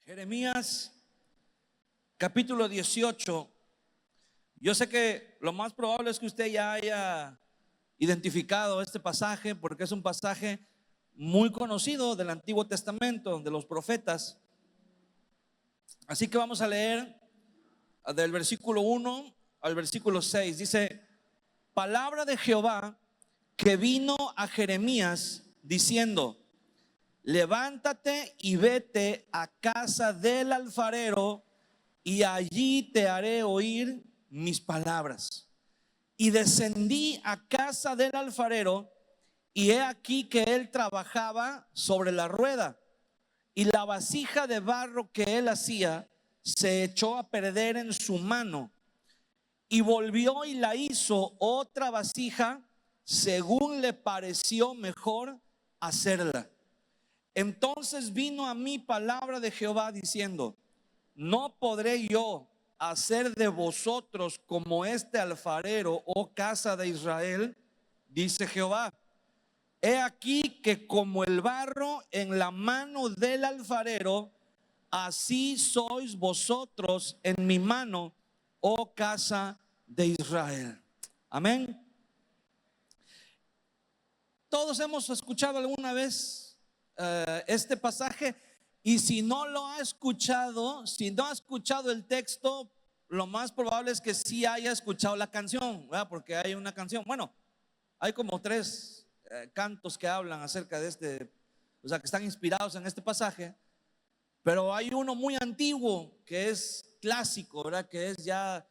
Jeremías capítulo 18. Yo sé que lo más probable es que usted ya haya identificado este pasaje porque es un pasaje muy conocido del Antiguo Testamento, de los profetas. Así que vamos a leer del versículo 1 al versículo 6. Dice: palabra de Jehová que vino a Jeremías diciendo: levántate y vete a casa del alfarero, y allí te haré oír mis palabras. Y descendí a casa del alfarero, y he aquí que él trabajaba sobre la rueda, y la vasija de barro que él hacía se echó a perder en su mano, y volvió y la hizo otra vasija según le pareció mejor hacerla. Entonces vino a mí palabra de Jehová diciendo: no podré yo hacer de vosotros como este alfarero, oh casa de Israel, dice Jehová. He aquí que como el barro en la mano del alfarero, así sois vosotros en mi mano, oh casa de Israel. Amén. Todos hemos escuchado alguna vez este pasaje, y si no lo ha escuchado, si no ha escuchado el texto, lo más probable es que sí haya escuchado la canción, ¿verdad? Porque hay una canción, bueno, hay como tres cantos que hablan acerca de este, o sea, que están inspirados en este pasaje, pero hay uno muy antiguo que es clásico, ¿verdad? Que es ya,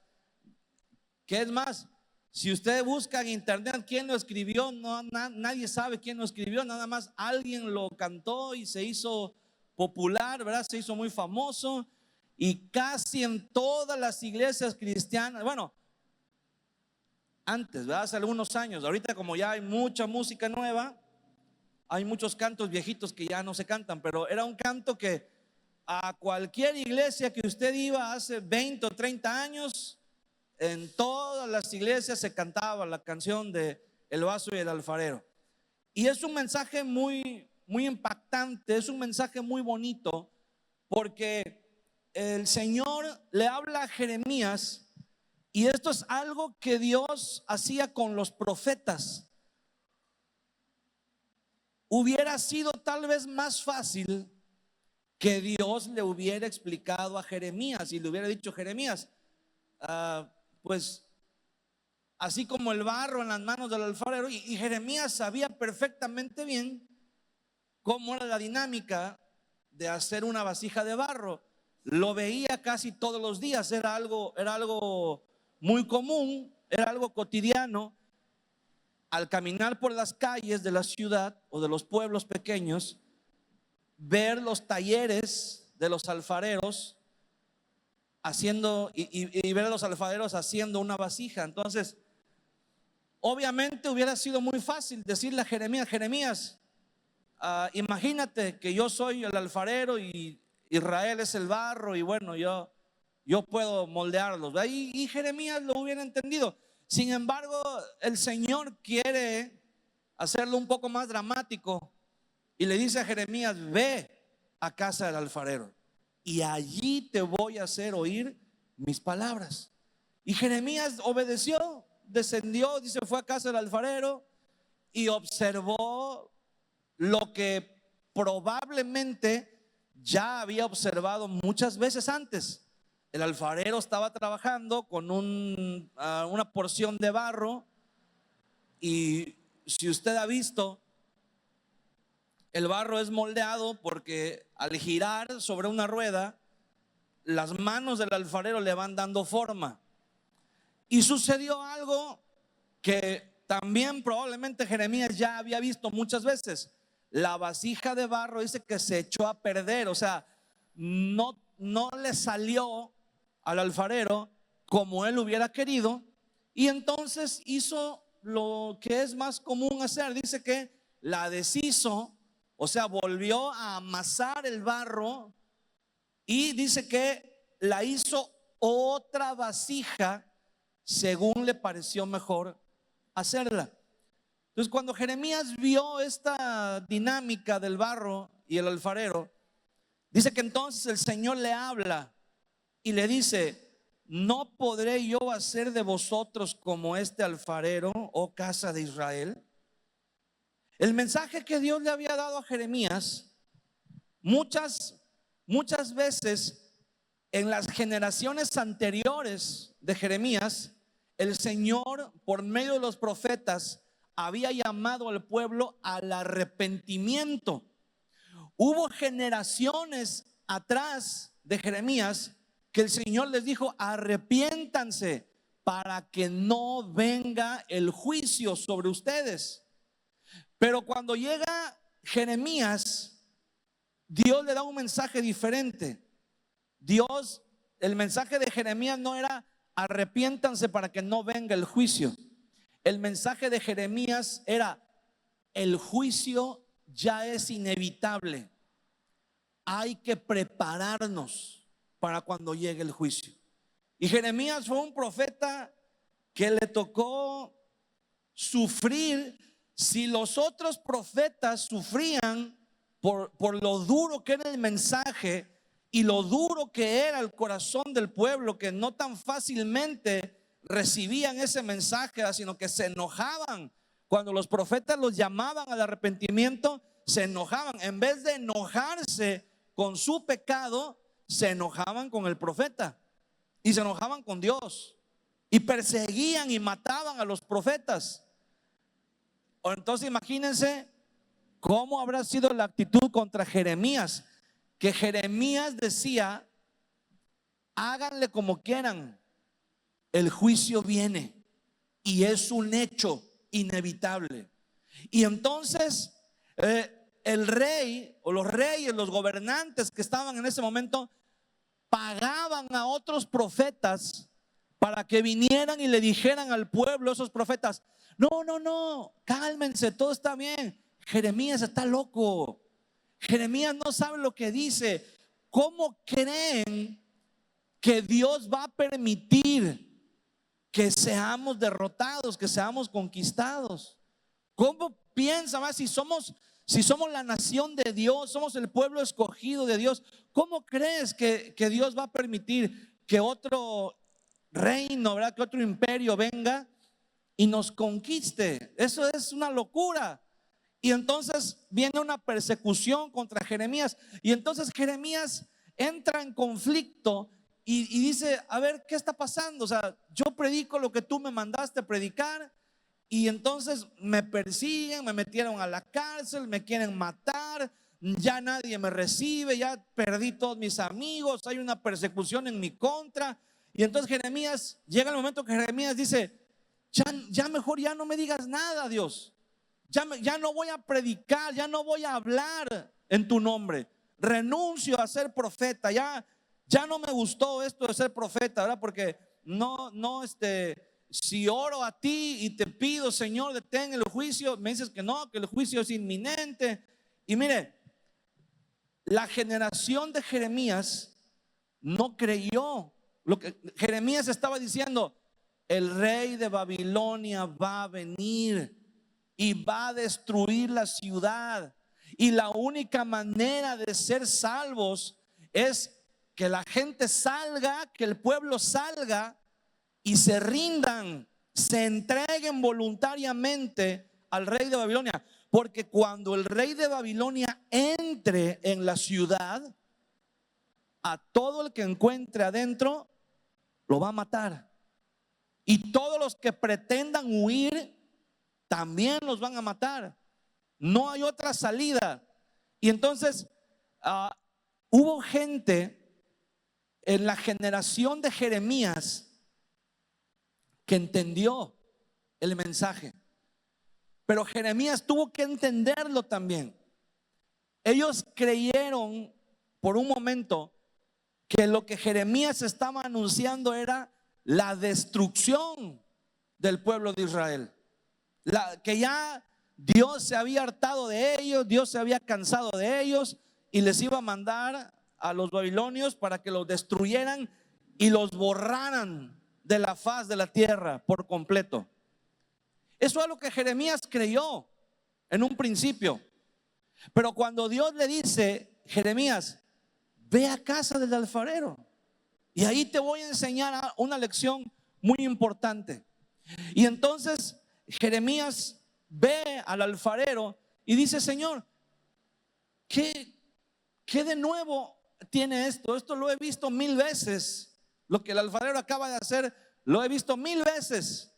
que es más, si usted busca en internet quién lo escribió, nadie sabe quién lo escribió, nada más alguien lo cantó y se hizo popular, ¿verdad? Se hizo muy famoso, y casi en todas las iglesias cristianas, bueno, antes, ¿verdad? Hace algunos años, ahorita como ya hay mucha música nueva, hay muchos cantos viejitos que ya no se cantan, pero era un canto que a cualquier iglesia que usted iba hace 20 o 30 años, en todas las iglesias se cantaba la canción de El vaso y el alfarero. Y es un mensaje muy, muy impactante, es un mensaje muy bonito, porque el Señor le habla a Jeremías, y esto es algo que Dios hacía con los profetas. Hubiera sido tal vez más fácil que Dios le hubiera explicado a Jeremías y le hubiera dicho: Jeremías, pues así como el barro en las manos del alfarero, y Jeremías sabía perfectamente bien cómo era la dinámica de hacer una vasija de barro. Lo veía casi todos los días, era algo muy común, era algo cotidiano. Al caminar por las calles de la ciudad o de los pueblos pequeños, ver los talleres de los alfareros haciendo y ver a los alfareros haciendo una vasija. Entonces, obviamente hubiera sido muy fácil decirle a Jeremías: Jeremías, imagínate que yo soy el alfarero y Israel es el barro, y bueno, yo puedo moldearlos, y Jeremías lo hubiera entendido. Sin embargo, el Señor quiere hacerlo un poco más dramático, y le dice a Jeremías: ve a casa del alfarero, y allí te voy a hacer oír mis palabras. Y Jeremías obedeció, descendió, dice, fue a casa del alfarero y observó lo que probablemente ya había observado muchas veces antes. El alfarero estaba trabajando con una porción de barro, y si usted ha visto, el barro es moldeado porque al girar sobre una rueda, las manos del alfarero le van dando forma. Y sucedió algo que también probablemente Jeremías ya había visto muchas veces. La vasija de barro dice que se echó a perder, o sea, no le salió al alfarero como él hubiera querido, y entonces hizo lo que es más común hacer. Dice que la deshizo, o sea, volvió a amasar el barro, y dice que la hizo otra vasija según le pareció mejor hacerla. Entonces, cuando Jeremías vio esta dinámica del barro y el alfarero, Dice que entonces el Señor le habla y le dice: ¿no podré yo hacer de vosotros como este alfarero, oh casa de Israel? El mensaje que Dios le había dado a Jeremías, muchas veces en las generaciones anteriores de Jeremías, el Señor por medio de los profetas había llamado al pueblo al arrepentimiento. Hubo generaciones atrás de Jeremías que el Señor les dijo: arrepiéntanse para que no venga el juicio sobre ustedes. Pero cuando llega Jeremías, Dios le da un mensaje diferente. El mensaje de Jeremías no era: arrepiéntanse para que no venga el juicio. El mensaje de Jeremías era: el juicio ya es inevitable. Hay que prepararnos para cuando llegue el juicio. Y Jeremías fue un profeta que le tocó sufrir. Si los otros profetas sufrían por lo duro que era el mensaje y lo duro que era el corazón del pueblo, que no tan fácilmente recibían ese mensaje, sino que se enojaban cuando los profetas los llamaban al arrepentimiento. Se enojaban, en vez de enojarse con su pecado, se enojaban con el profeta y se enojaban con Dios y perseguían y mataban a los profetas. Entonces imagínense cómo habrá sido la actitud contra Jeremías, que Jeremías decía: háganle como quieran, el juicio viene y es un hecho inevitable. Y entonces el rey o los reyes, los gobernantes que estaban en ese momento, pagaban a otros profetas para que vinieran y le dijeran al pueblo, esos profetas: no, cálmense, todo está bien. Jeremías está loco. Jeremías no sabe lo que dice. ¿Cómo creen que Dios va a permitir que seamos derrotados, que seamos conquistados? ¿Cómo piensan? Si somos la nación de Dios, somos el pueblo escogido de Dios, ¿cómo crees que Dios va a permitir que otro reino, ¿verdad?, que otro imperio venga y nos conquiste? Eso es una locura. Y entonces viene una persecución contra Jeremías. Y entonces Jeremías entra en conflicto y dice: a ver, ¿qué está pasando? O sea, yo predico lo que tú me mandaste predicar, y entonces me persiguen, me metieron a la cárcel, me quieren matar, ya nadie me recibe, ya perdí todos mis amigos, hay una persecución en mi contra. Y entonces Jeremías, llega el momento que Jeremías dice: ya mejor ya no me digas nada, Dios. Ya no voy a predicar, ya no voy a hablar en tu nombre. Renuncio a ser profeta. Ya no me gustó esto de ser profeta, ¿verdad? Porque si oro a ti y te pido: Señor, detén el juicio, me dices que no, que el juicio es inminente. Y mire, la generación de Jeremías no creyó lo que Jeremías estaba diciendo: el rey de Babilonia va a venir y va a destruir la ciudad, y la única manera de ser salvos es que la gente salga, que el pueblo salga y se rindan, se entreguen voluntariamente al rey de Babilonia. Porque cuando el rey de Babilonia entre en la ciudad, a todo el que encuentre adentro lo va a matar, y todos los que pretendan huir también los van a matar. No hay otra salida. Y entonces hubo gente en la generación de Jeremías que entendió el mensaje, pero Jeremías tuvo que entenderlo también. Ellos creyeron por un momento que lo que Jeremías estaba anunciando era la destrucción del pueblo de Israel, que ya Dios se había hartado de ellos, Dios se había cansado de ellos y les iba a mandar a los babilonios para que los destruyeran y los borraran de la faz de la tierra por completo. Eso es lo que Jeremías creyó en un principio. Pero cuando Dios le dice: Jeremías, ve a casa del alfarero. Y ahí te voy a enseñar una lección muy importante. Y entonces Jeremías ve al alfarero y dice: Señor, ¿qué de nuevo tiene esto? Esto lo he visto 1000 veces. Lo que el alfarero acaba de hacer, lo he visto 1000 veces.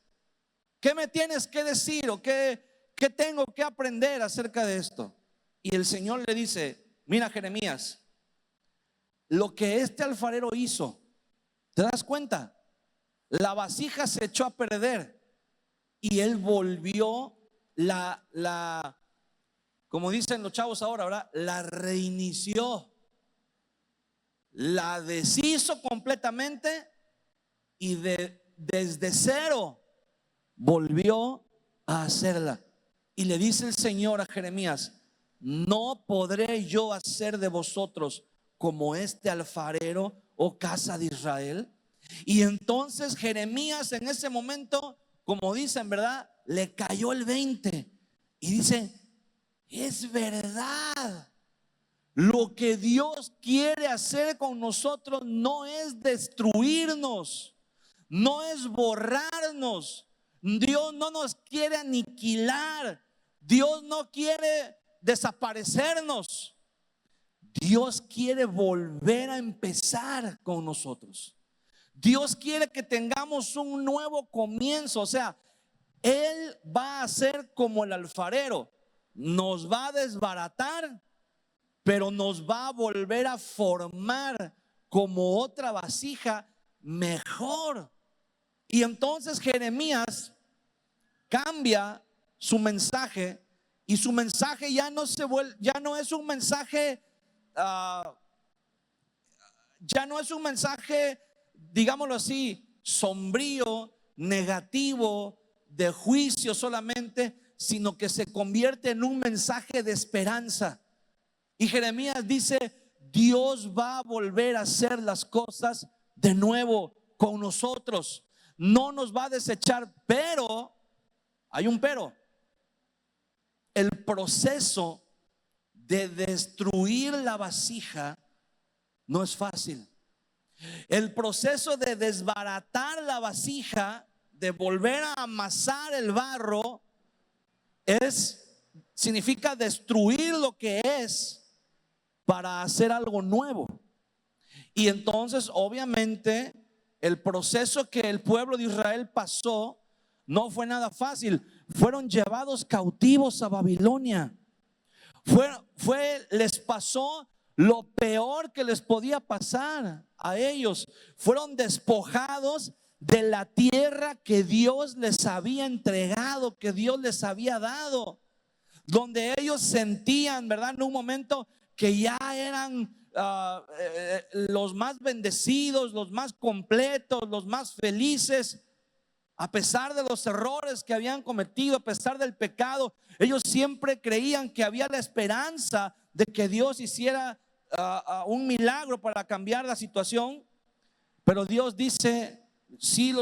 ¿Qué me tienes que decir o qué tengo que aprender acerca de esto? Y el Señor le dice: mira, Jeremías, lo que este alfarero hizo, ¿te das cuenta? La vasija se echó a perder y él volvió como dicen los chavos ahora, ¿verdad? La reinició, la deshizo completamente y desde cero volvió a hacerla. Y le dice el Señor a Jeremías: no podré yo hacer de vosotros como este alfarero, oh casa de Israel. Y entonces Jeremías en ese momento, como dicen, ¿verdad?, le cayó el 20 y dice: es verdad. Lo que Dios quiere hacer con nosotros no es destruirnos, no es borrarnos. Dios no nos quiere aniquilar. Dios no quiere desaparecernos. Dios quiere volver a empezar con nosotros. Dios quiere que tengamos un nuevo comienzo. O sea, Él va a ser como el alfarero. Nos va a desbaratar, pero nos va a volver a formar como otra vasija mejor. Y entonces Jeremías cambia su mensaje, y su mensaje ya no es un mensaje, ya no es un mensaje, digámoslo así, sombrío, negativo, de juicio solamente, sino que se convierte en un mensaje de esperanza. Y Jeremías dice: Dios va a volver a hacer las cosas de nuevo con nosotros. No nos va a desechar, pero hay un pero. El proceso de destruir la vasija no es fácil. El proceso de desbaratar la vasija, de volver a amasar el barro, significa destruir lo que es para hacer algo nuevo. Y entonces, obviamente, el proceso que el pueblo de Israel pasó no fue nada fácil. Fueron llevados cautivos a Babilonia. Les pasó lo peor que les podía pasar a ellos. Fueron despojados de la tierra que Dios les había entregado, que Dios les había dado, donde ellos sentían, ¿verdad?, en un momento que ya eran los más bendecidos, los más completos, los más felices. A pesar de los errores que habían cometido, a pesar del pecado, ellos siempre creían que había la esperanza de que Dios hiciera un milagro para cambiar la situación. Pero Dios dice: sí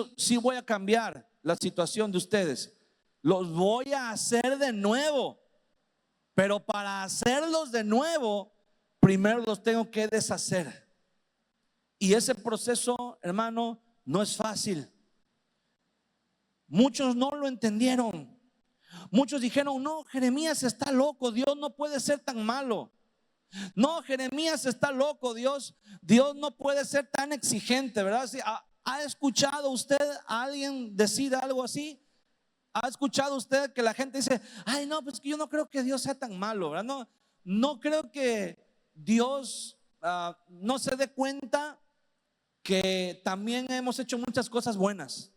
voy a cambiar la situación de ustedes, los voy a hacer de nuevo. Pero para hacerlos de nuevo, primero los tengo que deshacer. Y ese proceso, hermano, no es fácil. Muchos no lo entendieron. Muchos dijeron: no, Jeremías está loco, Dios no puede ser tan malo. No, Jeremías está loco, Dios no puede ser tan exigente, ¿verdad? ¿Ha escuchado usted a alguien decir algo así? ¿Ha escuchado usted que la gente dice: ay, no, pues que yo no creo que Dios sea tan malo, ¿verdad? No creo que Dios no se dé cuenta que también hemos hecho muchas cosas buenas.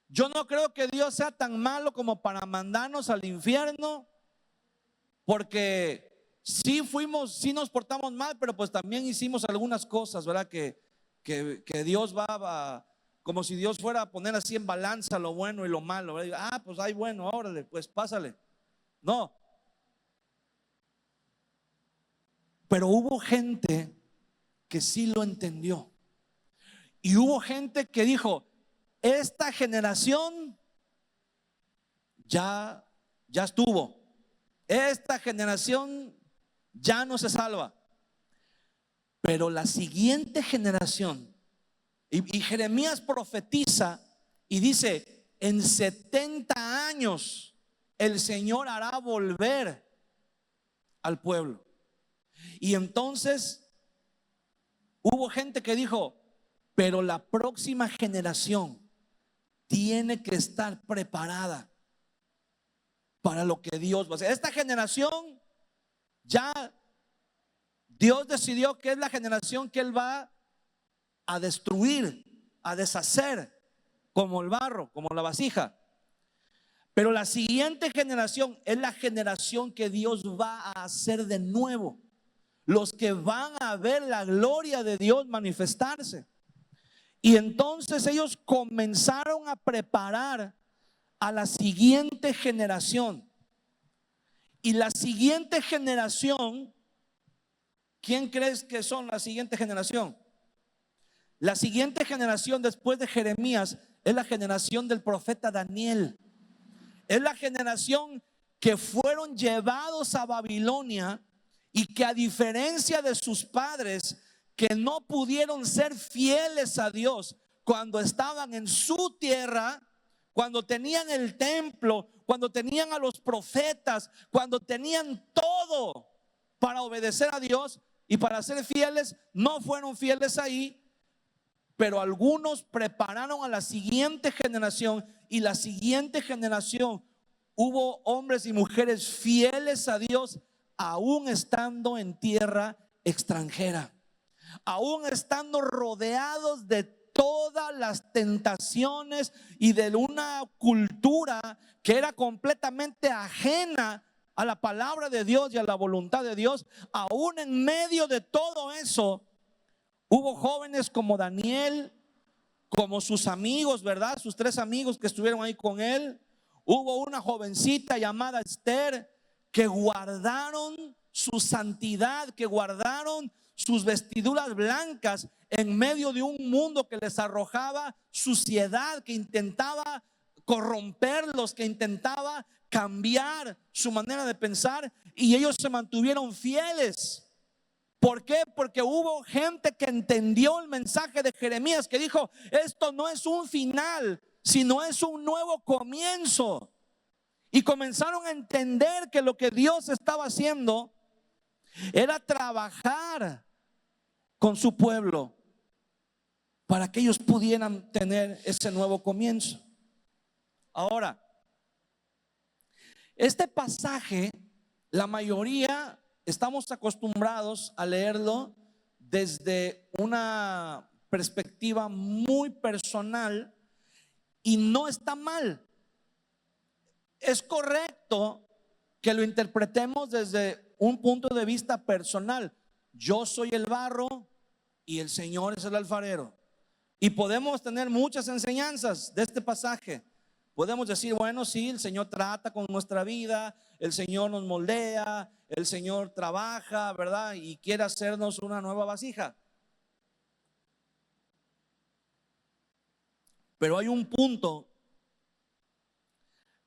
Yo no creo que Dios sea tan malo como para mandarnos al infierno, porque sí nos portamos mal, pero pues también hicimos algunas cosas, ¿verdad? Que Dios va como si Dios fuera a poner así en balanza lo bueno y lo malo, ¿verdad? Pues hay bueno, órale, pues pásale. No. Pero hubo gente que sí lo entendió. Y hubo gente que dijo: esta generación ya estuvo. Esta generación ya no se salva. pero la siguiente generación, y Jeremías profetiza y dice: en 70 años el Señor hará volver al pueblo. Y entonces hubo gente que dijo: pero la próxima generación tiene que estar preparada para lo que Dios va a hacer. Esta generación ya Dios decidió que es la generación que Él va a destruir, a deshacer, como el barro, como la vasija. Pero la siguiente generación es la generación que Dios va a hacer de nuevo, los que van a ver la gloria de Dios manifestarse. Y entonces ellos comenzaron a preparar a la siguiente generación. Y la siguiente generación, ¿quién crees que son la siguiente generación? La siguiente generación después de Jeremías es la generación del profeta Daniel. Es la generación que fueron llevados a Babilonia y que, a diferencia de sus padres, que no pudieron ser fieles a Dios cuando estaban en su tierra, cuando tenían el templo, cuando tenían a los profetas, cuando tenían todo para obedecer a Dios y para ser fieles, no fueron fieles ahí. Pero algunos prepararon a la siguiente generación, y la siguiente generación hubo hombres y mujeres fieles a Dios, aún estando en tierra extranjera, aún estando rodeados de todas las tentaciones y de una cultura que era completamente ajena a la palabra de Dios y a la voluntad de Dios. Aún en medio de todo eso, hubo jóvenes como Daniel, como sus amigos, ¿verdad? Sus 3 amigos que estuvieron ahí con él. Hubo una jovencita llamada Esther, que guardaron su santidad, que guardaron sus vestiduras blancas en medio de un mundo que les arrojaba suciedad, que intentaba corromperlos, que intentaba cambiar su manera de pensar, y ellos se mantuvieron fieles. ¿Por qué? Porque hubo gente que entendió el mensaje de Jeremías, que dijo: esto no es un final, sino es un nuevo comienzo. Y comenzaron a entender que lo que Dios estaba haciendo era trabajar con su pueblo para que ellos pudieran tener ese nuevo comienzo. Ahora, este pasaje, la mayoría estamos acostumbrados a leerlo desde una perspectiva muy personal, y no está mal. Es correcto que lo interpretemos desde un punto de vista personal. Yo soy el barro y el Señor es el alfarero. Y podemos tener muchas enseñanzas de este pasaje. Podemos decir: bueno, sí, el Señor trata con nuestra vida, el Señor nos moldea, el Señor trabaja, ¿verdad? Y quiere hacernos una nueva vasija. Pero hay un punto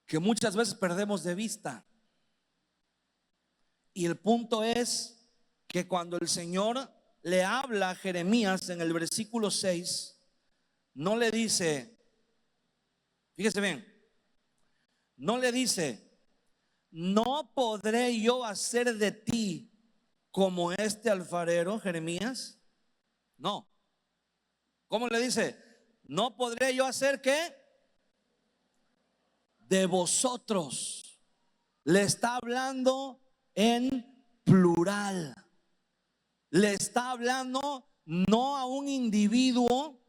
que muchas veces perdemos de vista. Y el punto es que cuando el Señor le habla a Jeremías en el versículo 6, no le dice, fíjese bien, no le dice: no podré yo hacer de ti como este alfarero, Jeremías. No. ¿Cómo le dice? No podré yo hacer ¿qué? De vosotros. Le está hablando en plural. Le está hablando no a un individuo,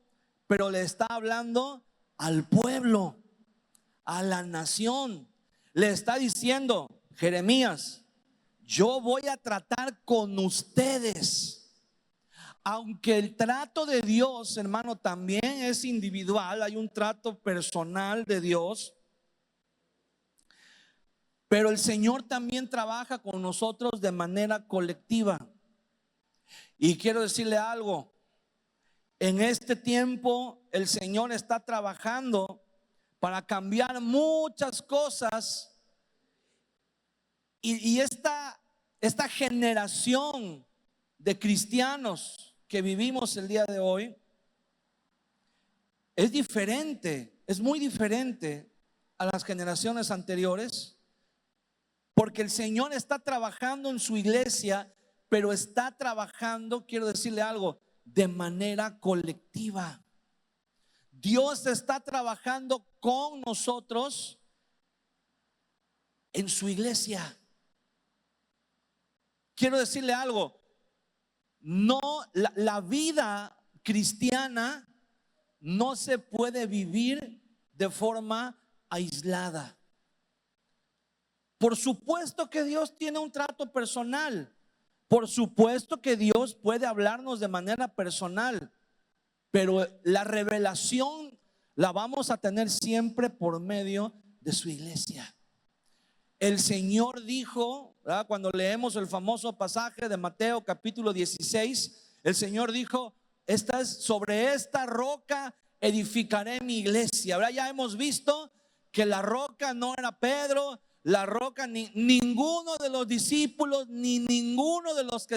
pero le está hablando al pueblo, a la nación. Le está diciendo: Jeremías, yo voy a tratar con ustedes. Aunque el trato de Dios, hermano, también es individual, hay un trato personal de Dios, pero el Señor también trabaja con nosotros de manera colectiva. Y quiero decirle algo: en este tiempo el Señor está trabajando para cambiar muchas cosas, y esta generación de cristianos que vivimos el día de hoy es diferente, es muy diferente a las generaciones anteriores, porque el Señor está trabajando en su iglesia, pero está trabajando, quiero decirle algo, de manera colectiva. Dios está trabajando con nosotros en su iglesia. Quiero decirle algo, no, la vida cristiana no se puede vivir de forma aislada. Por supuesto que Dios tiene un trato personal. Por supuesto que Dios puede hablarnos de manera personal. Pero la revelación la vamos a tener siempre por medio de su iglesia. El Señor dijo, ¿verdad? Cuando leemos el famoso pasaje de Mateo capítulo 16, el Señor dijo, sobre esta roca edificaré mi iglesia. ¿Verdad? Ya hemos visto que la roca no era Pedro, la roca ni ninguno de los discípulos, ni ninguno de los que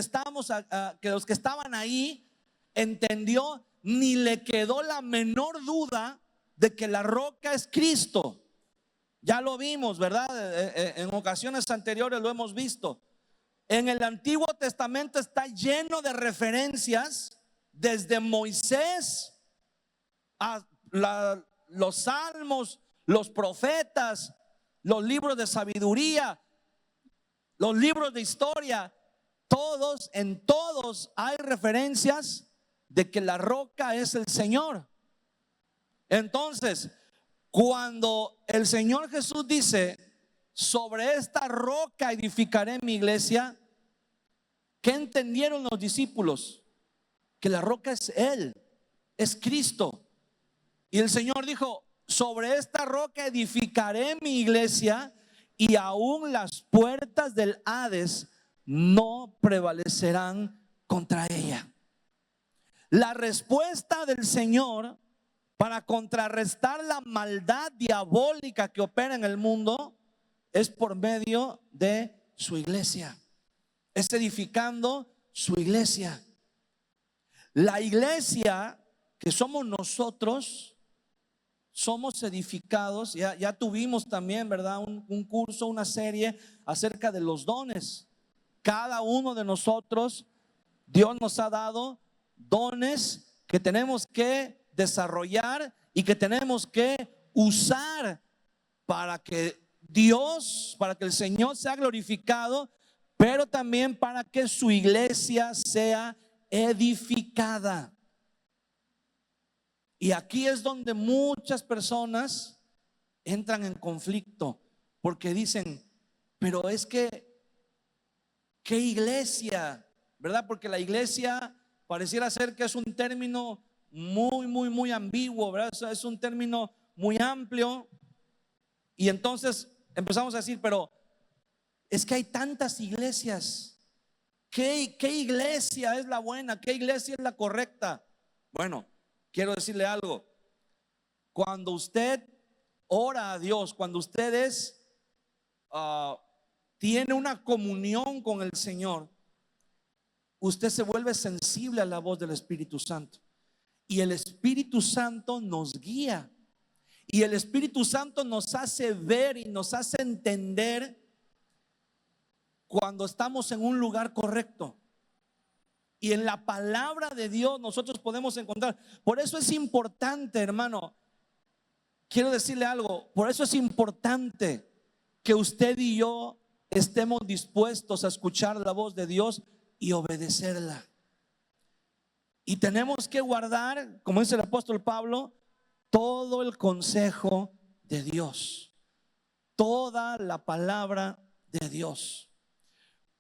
los que estaban ahí entendió, ni le quedó la menor duda de que la roca es Cristo. Ya lo vimos, ¿verdad? En ocasiones anteriores lo hemos visto. En el Antiguo Testamento está lleno de referencias, desde Moisés a los salmos, los profetas, los libros de sabiduría, los libros de historia. En todos hay referencias de que la roca es el Señor. Entonces, cuando el Señor Jesús dice, sobre esta roca edificaré mi iglesia, ¿qué entendieron los discípulos? Que la roca es Él, es Cristo. Y el Señor dijo, sobre esta roca edificaré mi iglesia, y aún las puertas del Hades no prevalecerán contra ella. La respuesta del Señor para contrarrestar la maldad diabólica que opera en el mundo es por medio de su iglesia. Es edificando su iglesia. La iglesia que somos nosotros, somos edificados. Ya tuvimos también, ¿verdad? Un curso, una serie acerca de los dones. Cada uno de nosotros, Dios nos ha dado dones que tenemos que desarrollar y que tenemos que usar para que para que el Señor sea glorificado, pero también para que su iglesia sea edificada. Y aquí es donde muchas personas entran en conflicto, porque dicen, pero es que, ¿qué iglesia? ¿Verdad? Porque la iglesia pareciera ser que es un término muy ambiguo, ¿verdad? Es un término muy amplio. Y entonces empezamos a decir, pero es que hay tantas iglesias. ¿Qué iglesia es la buena? ¿Qué iglesia es la correcta? Bueno, quiero decirle algo. Cuando usted ora a Dios, cuando usted tiene una comunión con el Señor, usted se vuelve sensible a la voz del Espíritu Santo. Y el Espíritu Santo nos guía. Y el Espíritu Santo nos hace ver y nos hace entender cuando estamos en un lugar correcto. Y en la palabra de Dios nosotros podemos encontrar. Por eso es importante, hermano, quiero decirle algo. Por eso es importante que usted y yo estemos dispuestos a escuchar la voz de Dios y obedecerla. Y tenemos que guardar, como dice el apóstol Pablo, todo el consejo de Dios, toda la palabra de Dios.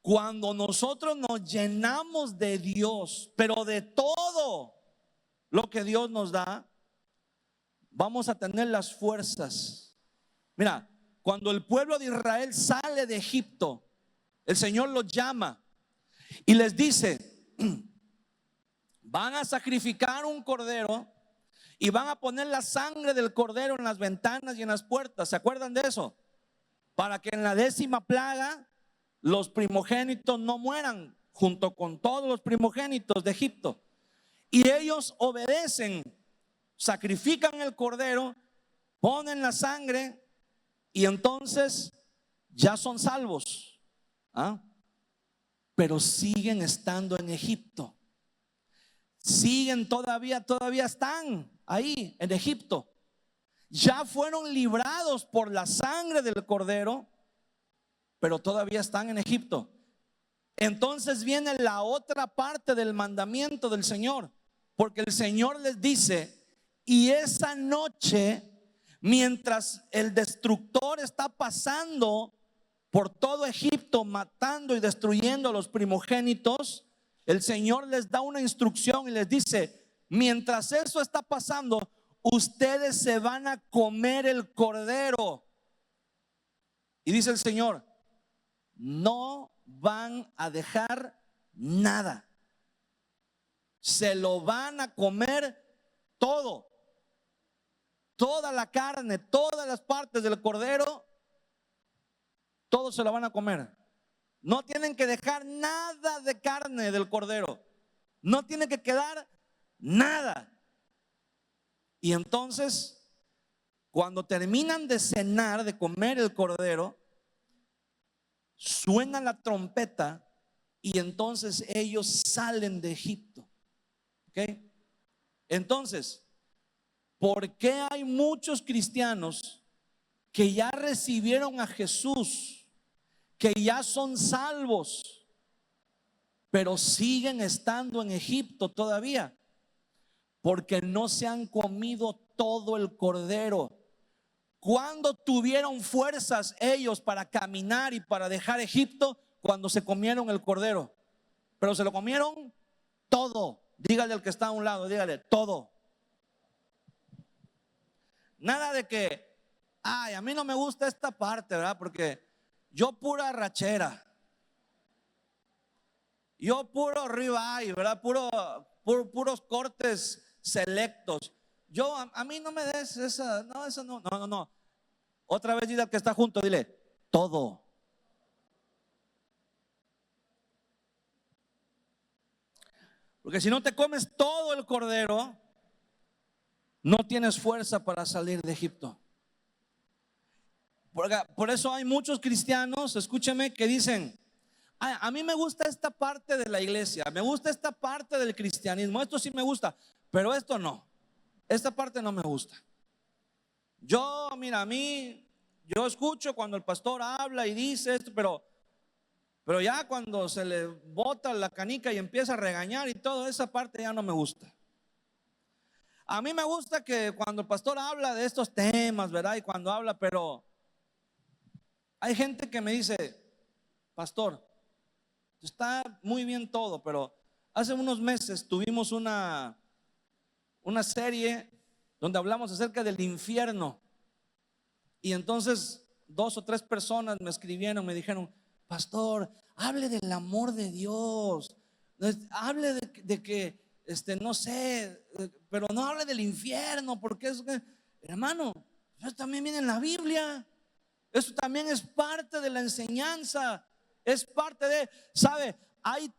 Cuando nosotros nos llenamos de Dios, pero de todo lo que Dios nos da, vamos a tener las fuerzas. Mira, cuando el pueblo de Israel sale de Egipto, el Señor los llama y les dice, van a sacrificar un cordero y van a poner la sangre del cordero en las ventanas y en las puertas. ¿Se acuerdan de eso? Para que en la 10ª plaga los primogénitos no mueran. junto con todos los primogénitos de Egipto. Y ellos obedecen, sacrifican el cordero, ponen la sangre y entonces ya son salvos. ¿Ah? Pero siguen estando en Egipto. Siguen todavía están ahí en Egipto. Ya fueron librados por la sangre del cordero, pero todavía están en Egipto. Entonces viene la otra parte del mandamiento del Señor, porque el Señor les dice: y esa noche, mientras el destructor está pasando por todo Egipto, matando y destruyendo a los primogénitos, el Señor les da una instrucción y les dice: mientras eso está pasando, ustedes se van a comer el cordero. Y dice el Señor: no van a dejar nada, se lo van a comer todo, toda la carne, todas las partes del cordero, todo se lo van a comer. No tienen que dejar nada de carne del cordero, no tiene que quedar nada. Y entonces, cuando terminan de cenar, de comer el cordero, suena la trompeta y entonces ellos salen de Egipto. ¿Ok? Entonces, ¿por qué hay muchos cristianos que ya recibieron a Jesús, que ya son salvos, pero siguen estando en Egipto todavía? Porque no se han comido todo el cordero. ¿Cuándo tuvieron fuerzas ellos para caminar y para dejar Egipto? Cuando se comieron el cordero. Pero se lo comieron todo. Dígale al que está a un lado, dígale: todo. Nada de que, ay, a mí no me gusta esta parte, ¿verdad? Porque yo pura rachera, yo puro ribeye, ¿verdad? Puros cortes selectos. Yo, a mí no me des esa, no, eso no, no, no, no. Otra vez dile al que está junto, dile: todo. Porque si no te comes todo el cordero, no tienes fuerza para salir de Egipto. Por eso hay muchos cristianos, escúchame, que dicen: ay, a mí me gusta esta parte de la iglesia, me gusta esta parte del cristianismo, esto sí me gusta, pero esto no, esta parte no me gusta. Yo, mira, yo escucho cuando el pastor habla y dice esto, pero ya cuando se le bota la canica y empieza a regañar y todo, esa parte ya no me gusta. A mí me gusta que cuando el pastor habla de estos temas, ¿verdad? Y cuando habla, pero hay gente que me dice: pastor, está muy bien todo, pero hace unos meses tuvimos una serie donde hablamos acerca del infierno. Y entonces 2 o 3 personas me escribieron, me dijeron: pastor, hable del amor de Dios, hable de que, no sé, pero no hable del infierno, porque es, hermano, eso también viene en la Biblia, eso también es parte de la enseñanza, es parte de, ¿sabe? Hay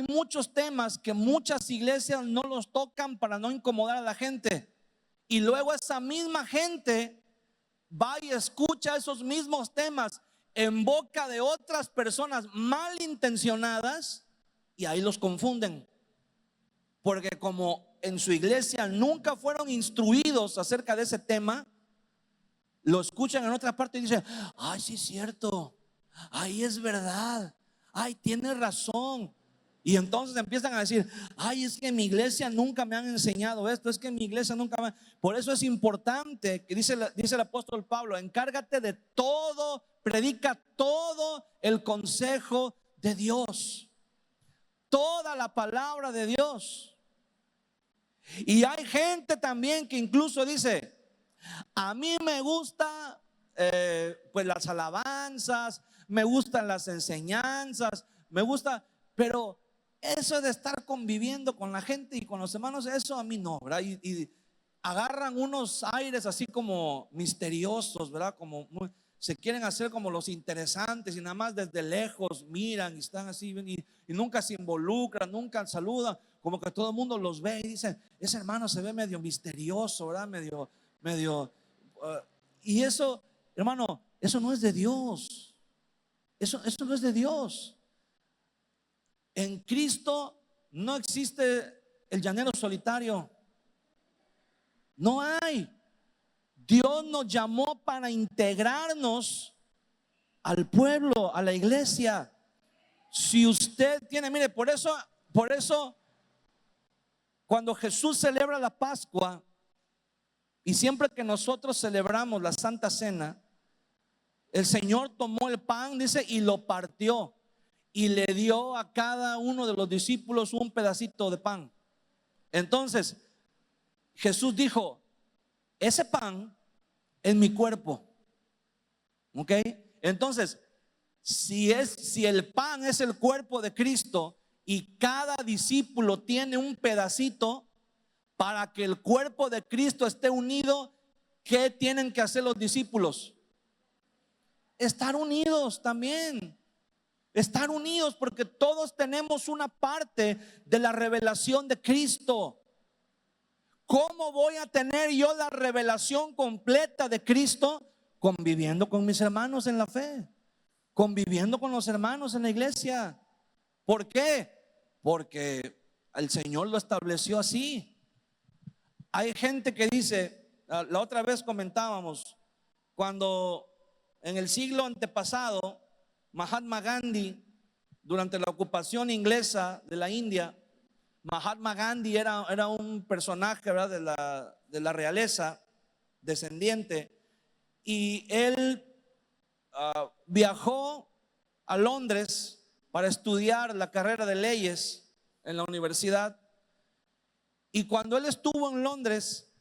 muchos temas que muchas iglesias no los tocan para no incomodar a la gente, y luego esa misma gente va y escucha esos mismos temas en boca de otras personas malintencionadas y ahí los confunden, porque como en su iglesia nunca fueron instruidos acerca de ese tema, lo escuchan en otra parte y dicen: ay, sí es cierto, ay, es verdad, ay, tiene razón. Y entonces empiezan a decir: ay, es que en mi iglesia nunca me han enseñado esto, es que en mi iglesia nunca me... Por eso es importante que dice el apóstol Pablo: encárgate de todo, predica todo el consejo de Dios, toda la palabra de Dios. Y hay gente también que incluso dice: a mí me gusta pues las alabanzas, me gustan las enseñanzas, me gusta, pero eso de estar conviviendo con la gente y con los hermanos, eso a mí no, ¿verdad? Y agarran unos aires así como misteriosos, ¿verdad? Como muy, se quieren hacer como los interesantes y nada más desde lejos miran y están así y nunca se involucran, nunca saludan, como que todo el mundo los ve y dicen, ese hermano se ve medio misterioso, ¿verdad? Medio, y eso, hermano, eso no es de Dios. Eso no es de Dios. En Cristo no existe el llanero solitario. No hay. Dios nos llamó para integrarnos al pueblo, a la iglesia. Si usted tiene, mire, por eso, cuando Jesús celebra la Pascua y siempre que nosotros celebramos la Santa Cena, el Señor tomó el pan, dice, y lo partió y le dio a cada uno de los discípulos un pedacito de pan. Entonces, Jesús dijo, ese pan es mi cuerpo. ¿Ok? Entonces, si el pan es el cuerpo de Cristo y cada discípulo tiene un pedacito para que el cuerpo de Cristo esté unido, ¿qué tienen que hacer los discípulos? Estar unidos también. Estar unidos porque todos tenemos una parte de la revelación de Cristo. ¿Cómo voy a tener yo la revelación completa de Cristo? Conviviendo con mis hermanos en la fe, conviviendo con los hermanos en la iglesia. ¿Por qué? Porque el Señor lo estableció así. Hay gente que dice, la otra vez comentábamos, cuando en el siglo antepasado Mahatma Gandhi, durante la ocupación inglesa de la India, Mahatma Gandhi era un personaje, ¿verdad?, de la realeza descendiente, y él viajó a Londres para estudiar la carrera de leyes en la universidad. Y cuando él estuvo en Londres,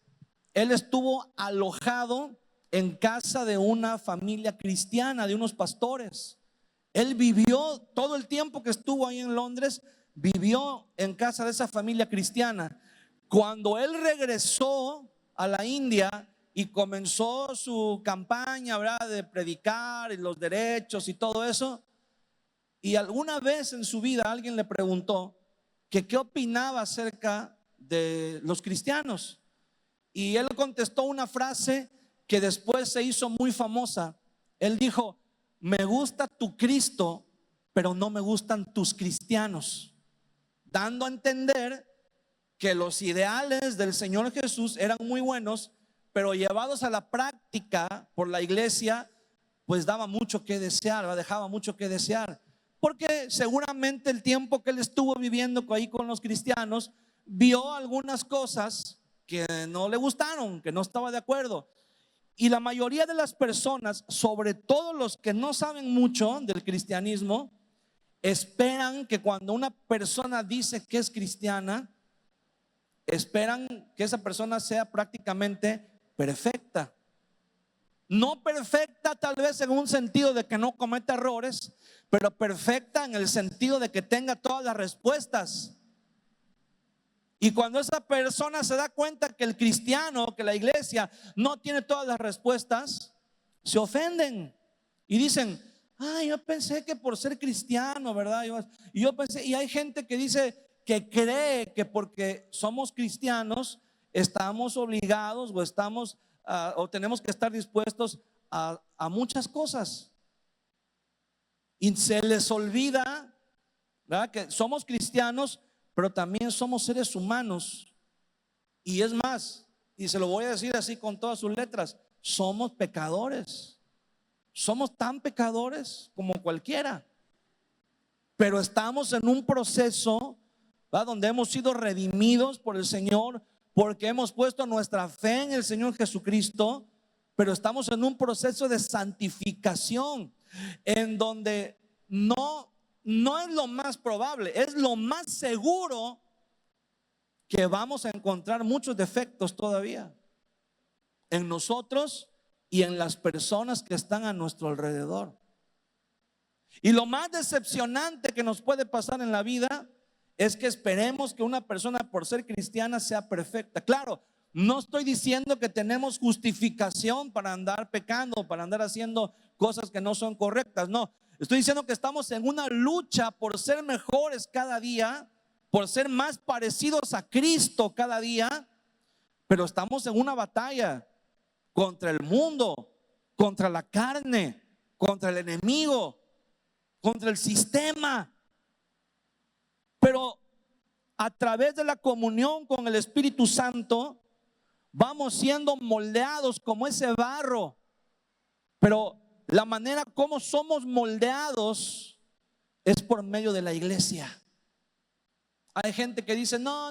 él estuvo alojado en casa de una familia cristiana, de unos pastores. Él vivió todo el tiempo que estuvo ahí en Londres, vivió en casa de esa familia cristiana. Cuando él regresó a la India y comenzó su campaña, ¿verdad?, de predicar y los derechos y todo eso, y alguna vez en su vida alguien le preguntó que qué opinaba acerca de los cristianos, y él contestó una frase que después se hizo muy famosa. Él dijo, me gusta tu Cristo, pero no me gustan tus cristianos, dando a entender que los ideales del Señor Jesús eran muy buenos, pero llevados a la práctica por la iglesia, pues daba mucho que desear, dejaba mucho que desear, porque seguramente el tiempo que él estuvo viviendo ahí con los cristianos, vio algunas cosas que no le gustaron, que no estaba de acuerdo. Y la mayoría de las personas, sobre todo los que no saben mucho del cristianismo, esperan que cuando una persona dice que es cristiana, esperan que esa persona sea prácticamente perfecta. No perfecta tal vez en un sentido de que no cometa errores, pero perfecta en el sentido de que tenga todas las respuestas. Y cuando esa persona se da cuenta que el cristiano, que la iglesia no tiene todas las respuestas, se ofenden y dicen, ay, yo pensé que por ser cristiano, ¿verdad? Y yo pensé, y hay gente que dice que cree que porque somos cristianos estamos obligados o estamos o tenemos que estar dispuestos a muchas cosas. Y se les olvida, ¿verdad?, que somos cristianos, pero también somos seres humanos. Y es más, y se lo voy a decir así con todas sus letras, somos pecadores. Somos tan pecadores como cualquiera, pero estamos en un proceso, ¿verdad?, donde hemos sido redimidos por el Señor, porque hemos puesto nuestra fe en el Señor Jesucristo. Pero estamos en un proceso de santificación, en donde no es lo más probable, es lo más seguro que vamos a encontrar muchos defectos todavía en nosotros y en las personas que están a nuestro alrededor. Y lo más decepcionante que nos puede pasar en la vida es que esperemos que una persona, por ser cristiana, sea perfecta. Claro, no estoy diciendo que tenemos justificación para andar pecando, para andar haciendo cosas que no son correctas. No, estoy diciendo que estamos en una lucha por ser mejores cada día, por ser más parecidos a Cristo cada día, pero estamos en una batalla contra el mundo, contra la carne, contra el enemigo, contra el sistema. Pero a través de la comunión con el Espíritu Santo vamos siendo moldeados como ese barro. Pero la manera como somos moldeados es por medio de la iglesia. Hay gente que dice: no,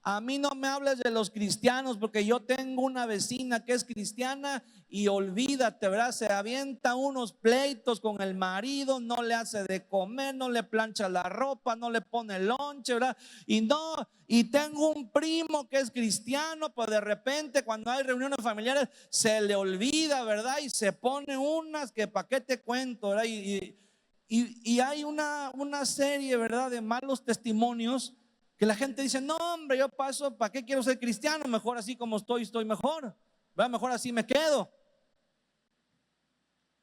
a mí no me hables de los cristianos, porque yo tengo una vecina que es cristiana y olvídate, ¿verdad? Se avienta unos pleitos con el marido, no le hace de comer, no le plancha la ropa, no le pone lonche, ¿verdad? Y tengo un primo que es cristiano, pero de repente cuando hay reuniones familiares se le olvida, ¿verdad? Y se pone unas que para qué te cuento, ¿verdad? Y hay una serie, ¿verdad?, de malos testimonios que la gente dice: no, hombre, yo paso, ¿para qué quiero ser cristiano? Mejor así como estoy mejor, ¿verdad? Mejor así me quedo.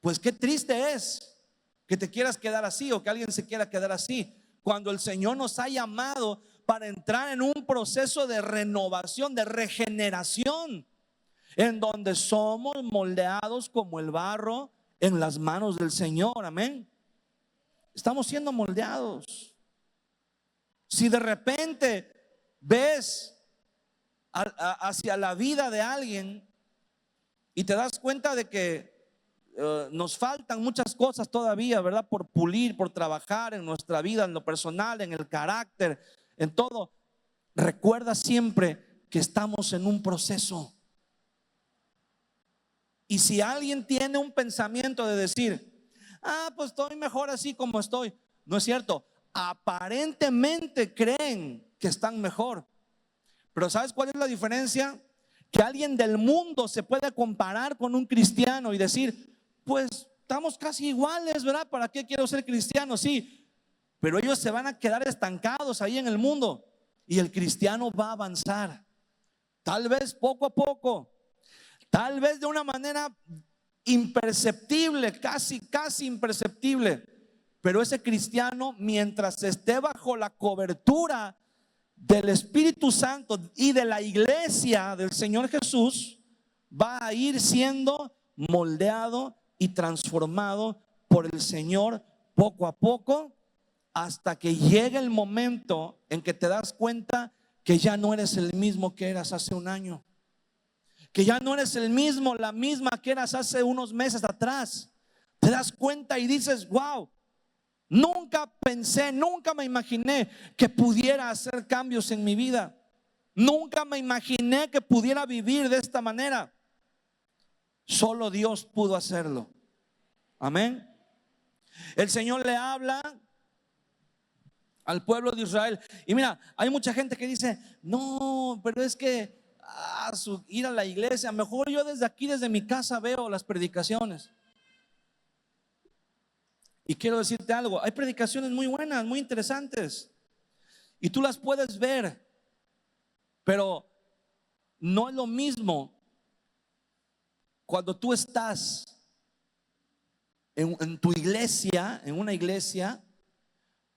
Pues qué triste es que te quieras quedar así, o que alguien se quiera quedar así, cuando el Señor nos ha llamado para entrar en un proceso de renovación, de regeneración, en donde somos moldeados como el barro en las manos del Señor. Amén. Estamos siendo moldeados. Si de repente ves hacia la vida de alguien y te das cuenta de que nos faltan muchas cosas todavía, ¿verdad?, por pulir, por trabajar en nuestra vida, en lo personal, en el carácter, en todo, recuerda siempre que estamos en un proceso. Y si alguien tiene un pensamiento de decir: pues estoy mejor así como estoy, no es cierto. Aparentemente creen que están mejor, pero ¿sabes cuál es la diferencia? Que alguien del mundo se puede comparar con un cristiano y decir: pues estamos casi iguales, ¿verdad? ¿Para qué quiero ser cristiano? Sí, pero ellos se van a quedar estancados ahí en el mundo, y el cristiano va a avanzar, tal vez poco a poco, tal vez de una manera imperceptible, casi imperceptible. Pero ese cristiano, mientras esté bajo la cobertura del Espíritu Santo y de la iglesia del Señor Jesús, va a ir siendo moldeado y transformado por el Señor poco a poco, hasta que llegue el momento en que te das cuenta que ya no eres el mismo que eras hace un año, que ya no eres la misma que eras hace unos meses atrás. Te das cuenta y dices: wow, nunca pensé, nunca me imaginé que pudiera hacer cambios en mi vida. Nunca me imaginé que pudiera vivir de esta manera. Solo Dios pudo hacerlo. Amén. El Señor le habla al pueblo de Israel. Y mira, hay mucha gente que dice: no, pero es que ir a la iglesia, mejor yo desde aquí, desde mi casa, veo las predicaciones. Y quiero decirte algo: hay predicaciones muy buenas, muy interesantes, y tú las puedes ver, pero no es lo mismo cuando tú estás en tu iglesia, en una iglesia,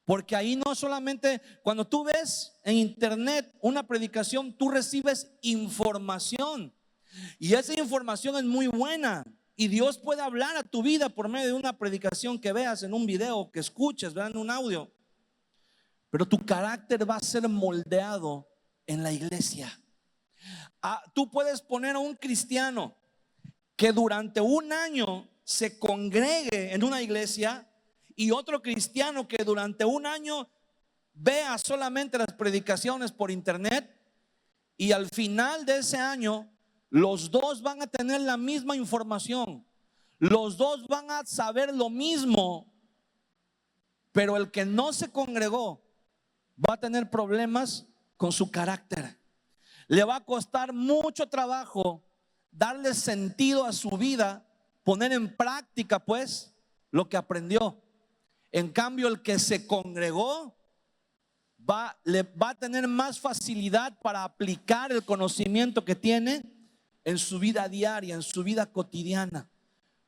porque ahí no solamente, cuando tú ves en internet una predicación, tú recibes información, y esa información es muy buena, y Dios puede hablar a tu vida por medio de una predicación que veas, en un video que escuches, vean, en un audio. Pero tu carácter va a ser moldeado en la iglesia. Tú puedes poner a un cristiano que durante un año se congregue en una iglesia, y otro cristiano que durante un año vea solamente las predicaciones por internet, y al final de ese año los dos van a tener la misma información, los dos van a saber lo mismo, pero el que no se congregó va a tener problemas con su carácter. Le va a costar mucho trabajo darle sentido a su vida, poner en práctica pues lo que aprendió. En cambio, el que se congregó va a tener más facilidad para aplicar el conocimiento que tiene en su vida diaria, en su vida cotidiana,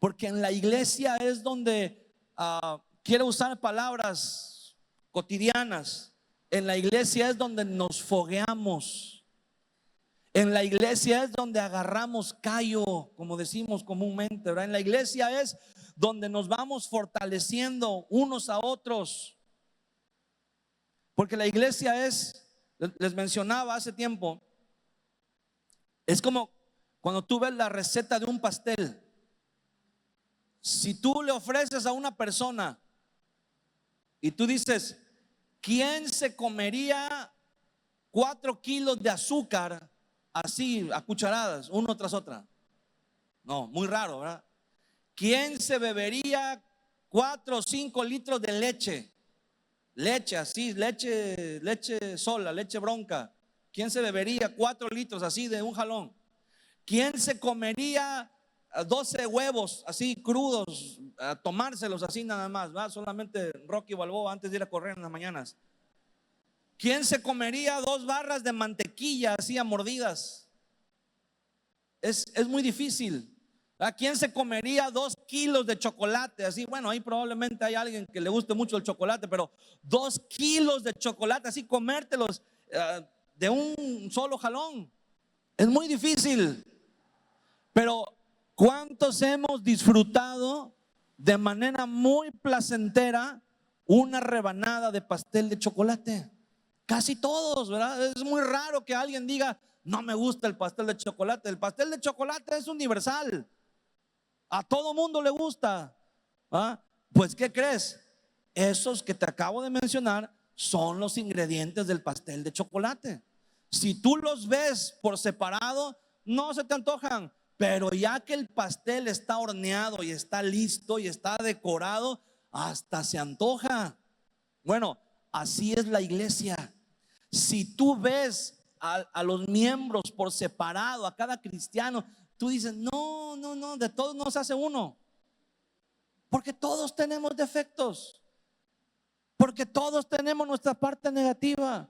Porque en la iglesia es donde, quiero usar palabras cotidianas, en la iglesia es donde nos fogueamos. En la iglesia es donde agarramos callo, como decimos comúnmente, ¿verdad? En la iglesia es donde nos vamos fortaleciendo unos a otros. Porque la iglesia es, les mencionaba hace tiempo, es como cuando tú ves la receta de un pastel. Si tú le ofreces a una persona y tú dices, ¿quién se comería 4 kilos de azúcar así a cucharadas, uno tras otra? No, muy raro, ¿verdad? ¿Quién se bebería 4 o 5 litros de leche? Leche así, leche sola, leche bronca. ¿Quién se bebería 4 litros así de un jalón? ¿Quién se comería 12 huevos así crudos, a tomárselos así nada más, ¿verdad? Solamente Rocky Balboa antes de ir a correr en las mañanas. ¿Quién se comería 2 barras de mantequilla así a mordidas? Es muy difícil. ¿A quién se comería 2 kilos de chocolate? Así, bueno, ahí probablemente hay alguien que le guste mucho el chocolate, pero 2 kilos de chocolate, así comértelos de un solo jalón. Es muy difícil. Pero ¿cuántos hemos disfrutado de manera muy placentera una rebanada de pastel de chocolate? Casi todos, ¿verdad? Es muy raro que alguien diga, no me gusta el pastel de chocolate. El pastel de chocolate es universal. A todo mundo le gusta. Pues ¿qué crees? Esos que te acabo de mencionar son los ingredientes del pastel de chocolate. Si tú los ves por separado, no se te antojan. Pero ya que el pastel está horneado y está listo y está decorado, hasta se antoja. Bueno, así es la iglesia. Si tú ves a los miembros por separado, a cada cristiano, tú dices, no, de todos nos hace uno. Porque todos tenemos defectos. Porque todos tenemos nuestra parte negativa.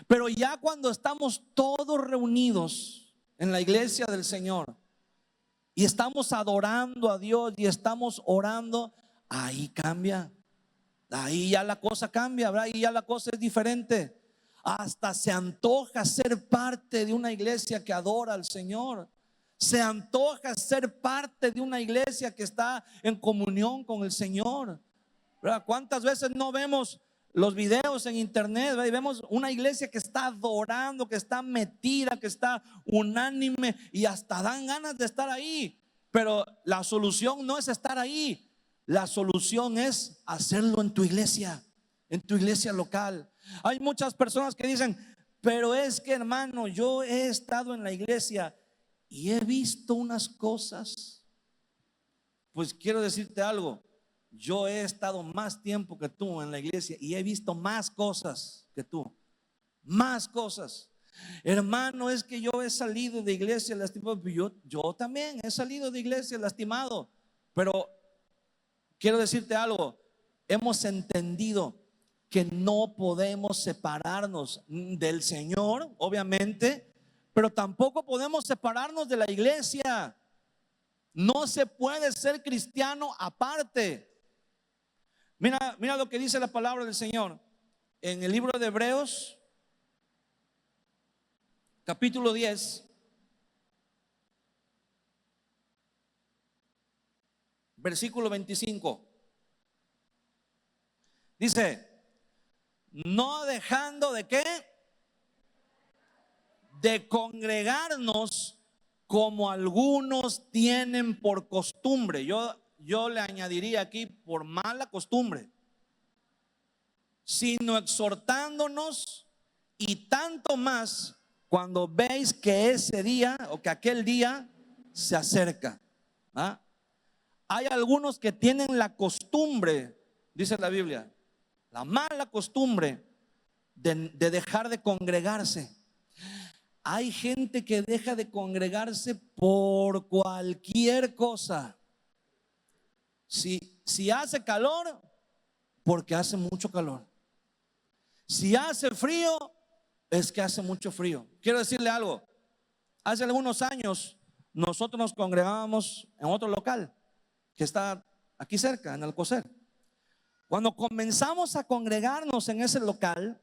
Pero ya cuando estamos todos reunidos en la iglesia del Señor y estamos adorando a Dios y estamos orando, ahí cambia. Ahí ya la cosa cambia, ¿verdad? Ahí ya la cosa es diferente. Hasta se antoja ser parte de una iglesia que adora al Señor. Se antoja ser parte de una iglesia que está en comunión con el Señor, ¿verdad? ¿Cuántas veces no vemos los videos en internet, ¿verdad? Y vemos una iglesia que está adorando, que está metida, que está unánime y hasta dan ganas de estar ahí? Pero la solución no es estar ahí. La solución es hacerlo en tu iglesia local. Hay muchas personas que dicen, pero es que hermano, yo he estado en la iglesia y he visto unas cosas. Pues quiero decirte algo, yo he estado más tiempo que tú en la iglesia y he visto más cosas que tú. Más cosas. Hermano, es que yo he salido de iglesia lastimado. Yo también he salido de iglesia lastimado. Pero quiero decirte algo, hemos entendido que no podemos separarnos del Señor, obviamente, pero tampoco podemos separarnos de la iglesia. No se puede ser cristiano aparte. Mira lo que dice la palabra del Señor en el libro de Hebreos, capítulo 10, versículo 25. Dice, no dejando de qué, de congregarnos como algunos tienen por costumbre. Yo le añadiría aquí por mala costumbre, sino exhortándonos, y tanto más cuando veis que ese día o que aquel día se acerca. Hay algunos que tienen la costumbre, dice la Biblia, la mala costumbre de dejar de congregarse. Hay gente que deja de congregarse por cualquier cosa. Si hace calor, porque hace mucho calor. Si hace frío, es que hace mucho frío. Quiero decirle algo. Hace algunos años nosotros nos congregábamos en otro local que está aquí cerca, en Alcocer. Cuando comenzamos a congregarnos en ese local,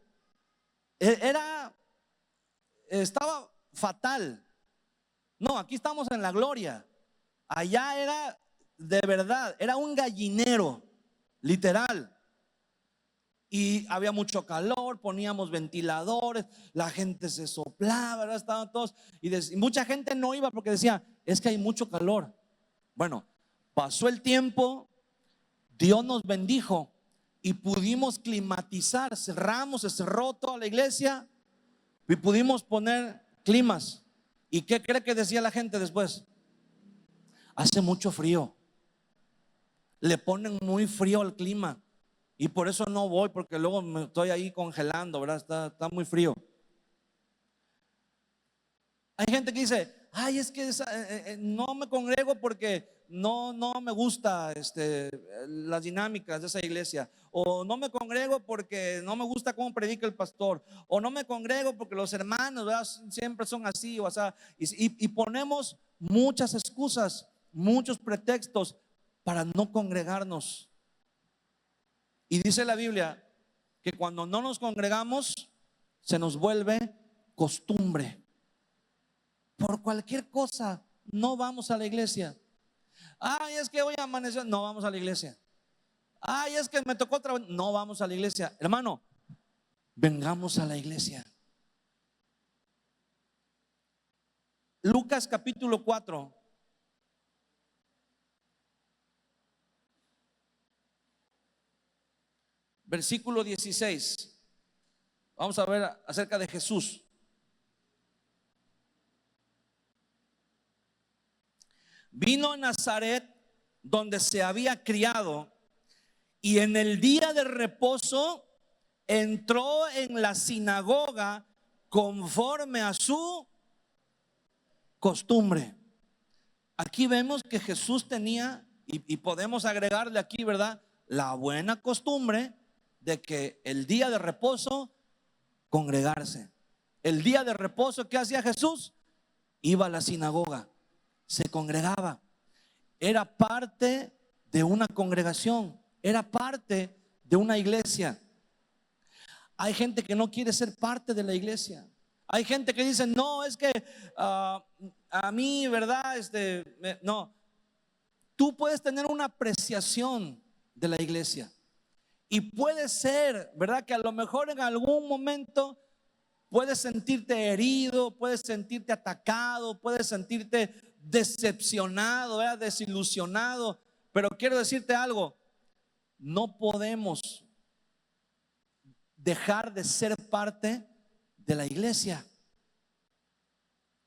estaba fatal. No, aquí estamos en la gloria. Allá era de verdad, era un gallinero, literal. Y había mucho calor, poníamos ventiladores, la gente se soplaba, ¿verdad? Estaban todos, y mucha gente no iba porque decía, es que hay mucho calor. Bueno, pasó el tiempo, Dios nos bendijo y pudimos climatizar, se cerró toda la iglesia y pudimos poner climas. ¿Y qué cree que decía la gente después? Hace mucho frío, le ponen muy frío al clima y por eso no voy, porque luego me estoy ahí congelando, ¿verdad? Está muy frío. Hay gente que dice, ay, es que no me congrego porque no me gusta las dinámicas de esa iglesia, o no me congrego porque no me gusta cómo predica el pastor, o no me congrego porque los hermanos, ¿verdad?, siempre son así, o sea, y ponemos muchas excusas, muchos pretextos para no congregarnos. Y dice la Biblia que cuando no nos congregamos se nos vuelve costumbre. Por cualquier cosa no vamos a la iglesia. Ay, es que hoy amaneció, no vamos a la iglesia. Ay, es que me tocó trabajar, no vamos a la iglesia. Hermano, vengamos a la iglesia. Lucas capítulo 4. Versículo 16. Vamos a ver acerca de Jesús. Vino a Nazaret, donde se había criado, y en el día de reposo entró en la sinagoga conforme a su costumbre. Aquí vemos que Jesús tenía, y podemos agregarle aquí, ¿verdad?, la buena costumbre de que el día de reposo congregarse. El día de reposo, ¿qué hacía Jesús? Iba a la sinagoga, se congregaba, era parte de una congregación, era parte de una iglesia. Hay gente que no quiere ser parte de la iglesia. Hay gente que dice, no, es que a mí, ¿verdad? No, tú puedes tener una apreciación de la iglesia y puede ser, ¿verdad?, que a lo mejor en algún momento puedes sentirte herido, puedes sentirte atacado, puedes sentirte decepcionado, ¿verdad?, desilusionado. Pero quiero decirte algo, no podemos dejar de ser parte de la iglesia.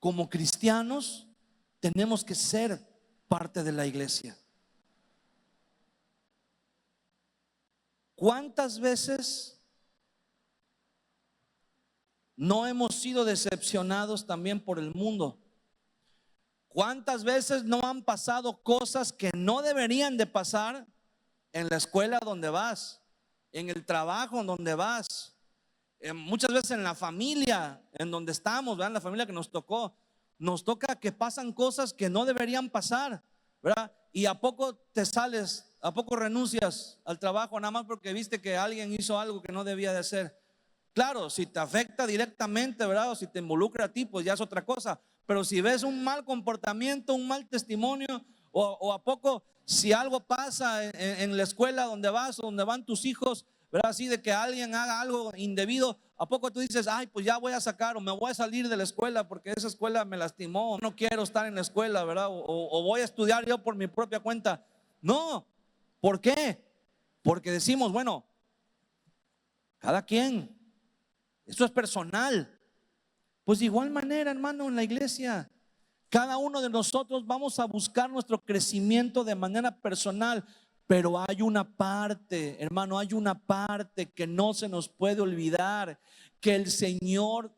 Como cristianos tenemos que ser parte de la iglesia. ¿Cuántas veces no hemos sido decepcionados también por el mundo? ¿Cuántas veces no han pasado cosas que no deberían de pasar en la escuela donde vas, en el trabajo en donde vas, muchas veces en la familia en donde estamos, ¿verdad?, en la familia que nos toca que pasan cosas que no deberían pasar, ¿verdad? Y a poco te sales, a poco renuncias al trabajo nada más porque viste que alguien hizo algo que no debía de hacer. Claro, si te afecta directamente, ¿verdad?, o si te involucra a ti, pues ya es otra cosa. Pero si ves un mal comportamiento, un mal testimonio, o a poco si algo pasa en la escuela donde vas o donde van tus hijos, ¿verdad?, así de que alguien haga algo indebido, ¿a poco tú dices, ay, pues ya voy a sacar o me voy a salir de la escuela porque esa escuela me lastimó, no quiero estar en la escuela, ¿verdad? O voy a estudiar yo por mi propia cuenta? No. ¿Por qué? Porque decimos, bueno, cada quien, esto es personal. Pues de igual manera, hermano, en la iglesia, cada uno de nosotros vamos a buscar nuestro crecimiento de manera personal. Pero hay una parte, hermano, hay una parte que no se nos puede olvidar, que el Señor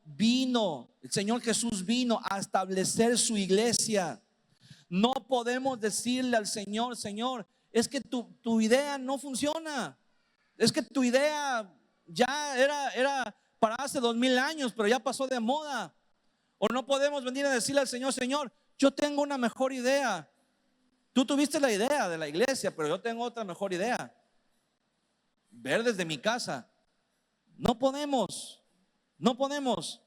Jesús vino a establecer su iglesia. No podemos decirle al Señor, Señor, es que tu idea no funciona, es que tu idea ya era para hace 2000 años, pero ya pasó de moda. O no podemos venir a decirle al Señor, Señor, yo tengo una mejor idea. Tú tuviste la idea de la iglesia, pero yo tengo otra mejor idea. Ver desde mi casa. No podemos, no podemos.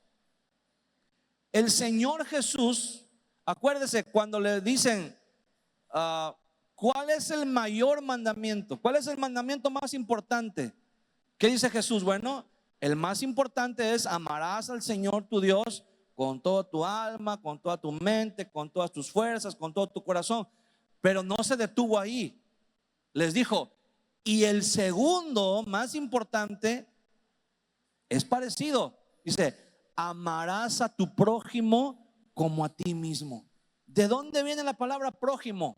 El Señor Jesús, acuérdese cuando le dicen, ¿cuál es el mayor mandamiento? ¿Cuál es el mandamiento más importante? ¿Qué dice Jesús? Bueno, el más importante es: amarás al Señor tu Dios con toda tu alma, con toda tu mente, con todas tus fuerzas, con todo tu corazón. Pero no se detuvo ahí. Les dijo, y el segundo más importante es parecido. Dice, amarás a tu prójimo como a ti mismo. ¿De dónde viene la palabra prójimo?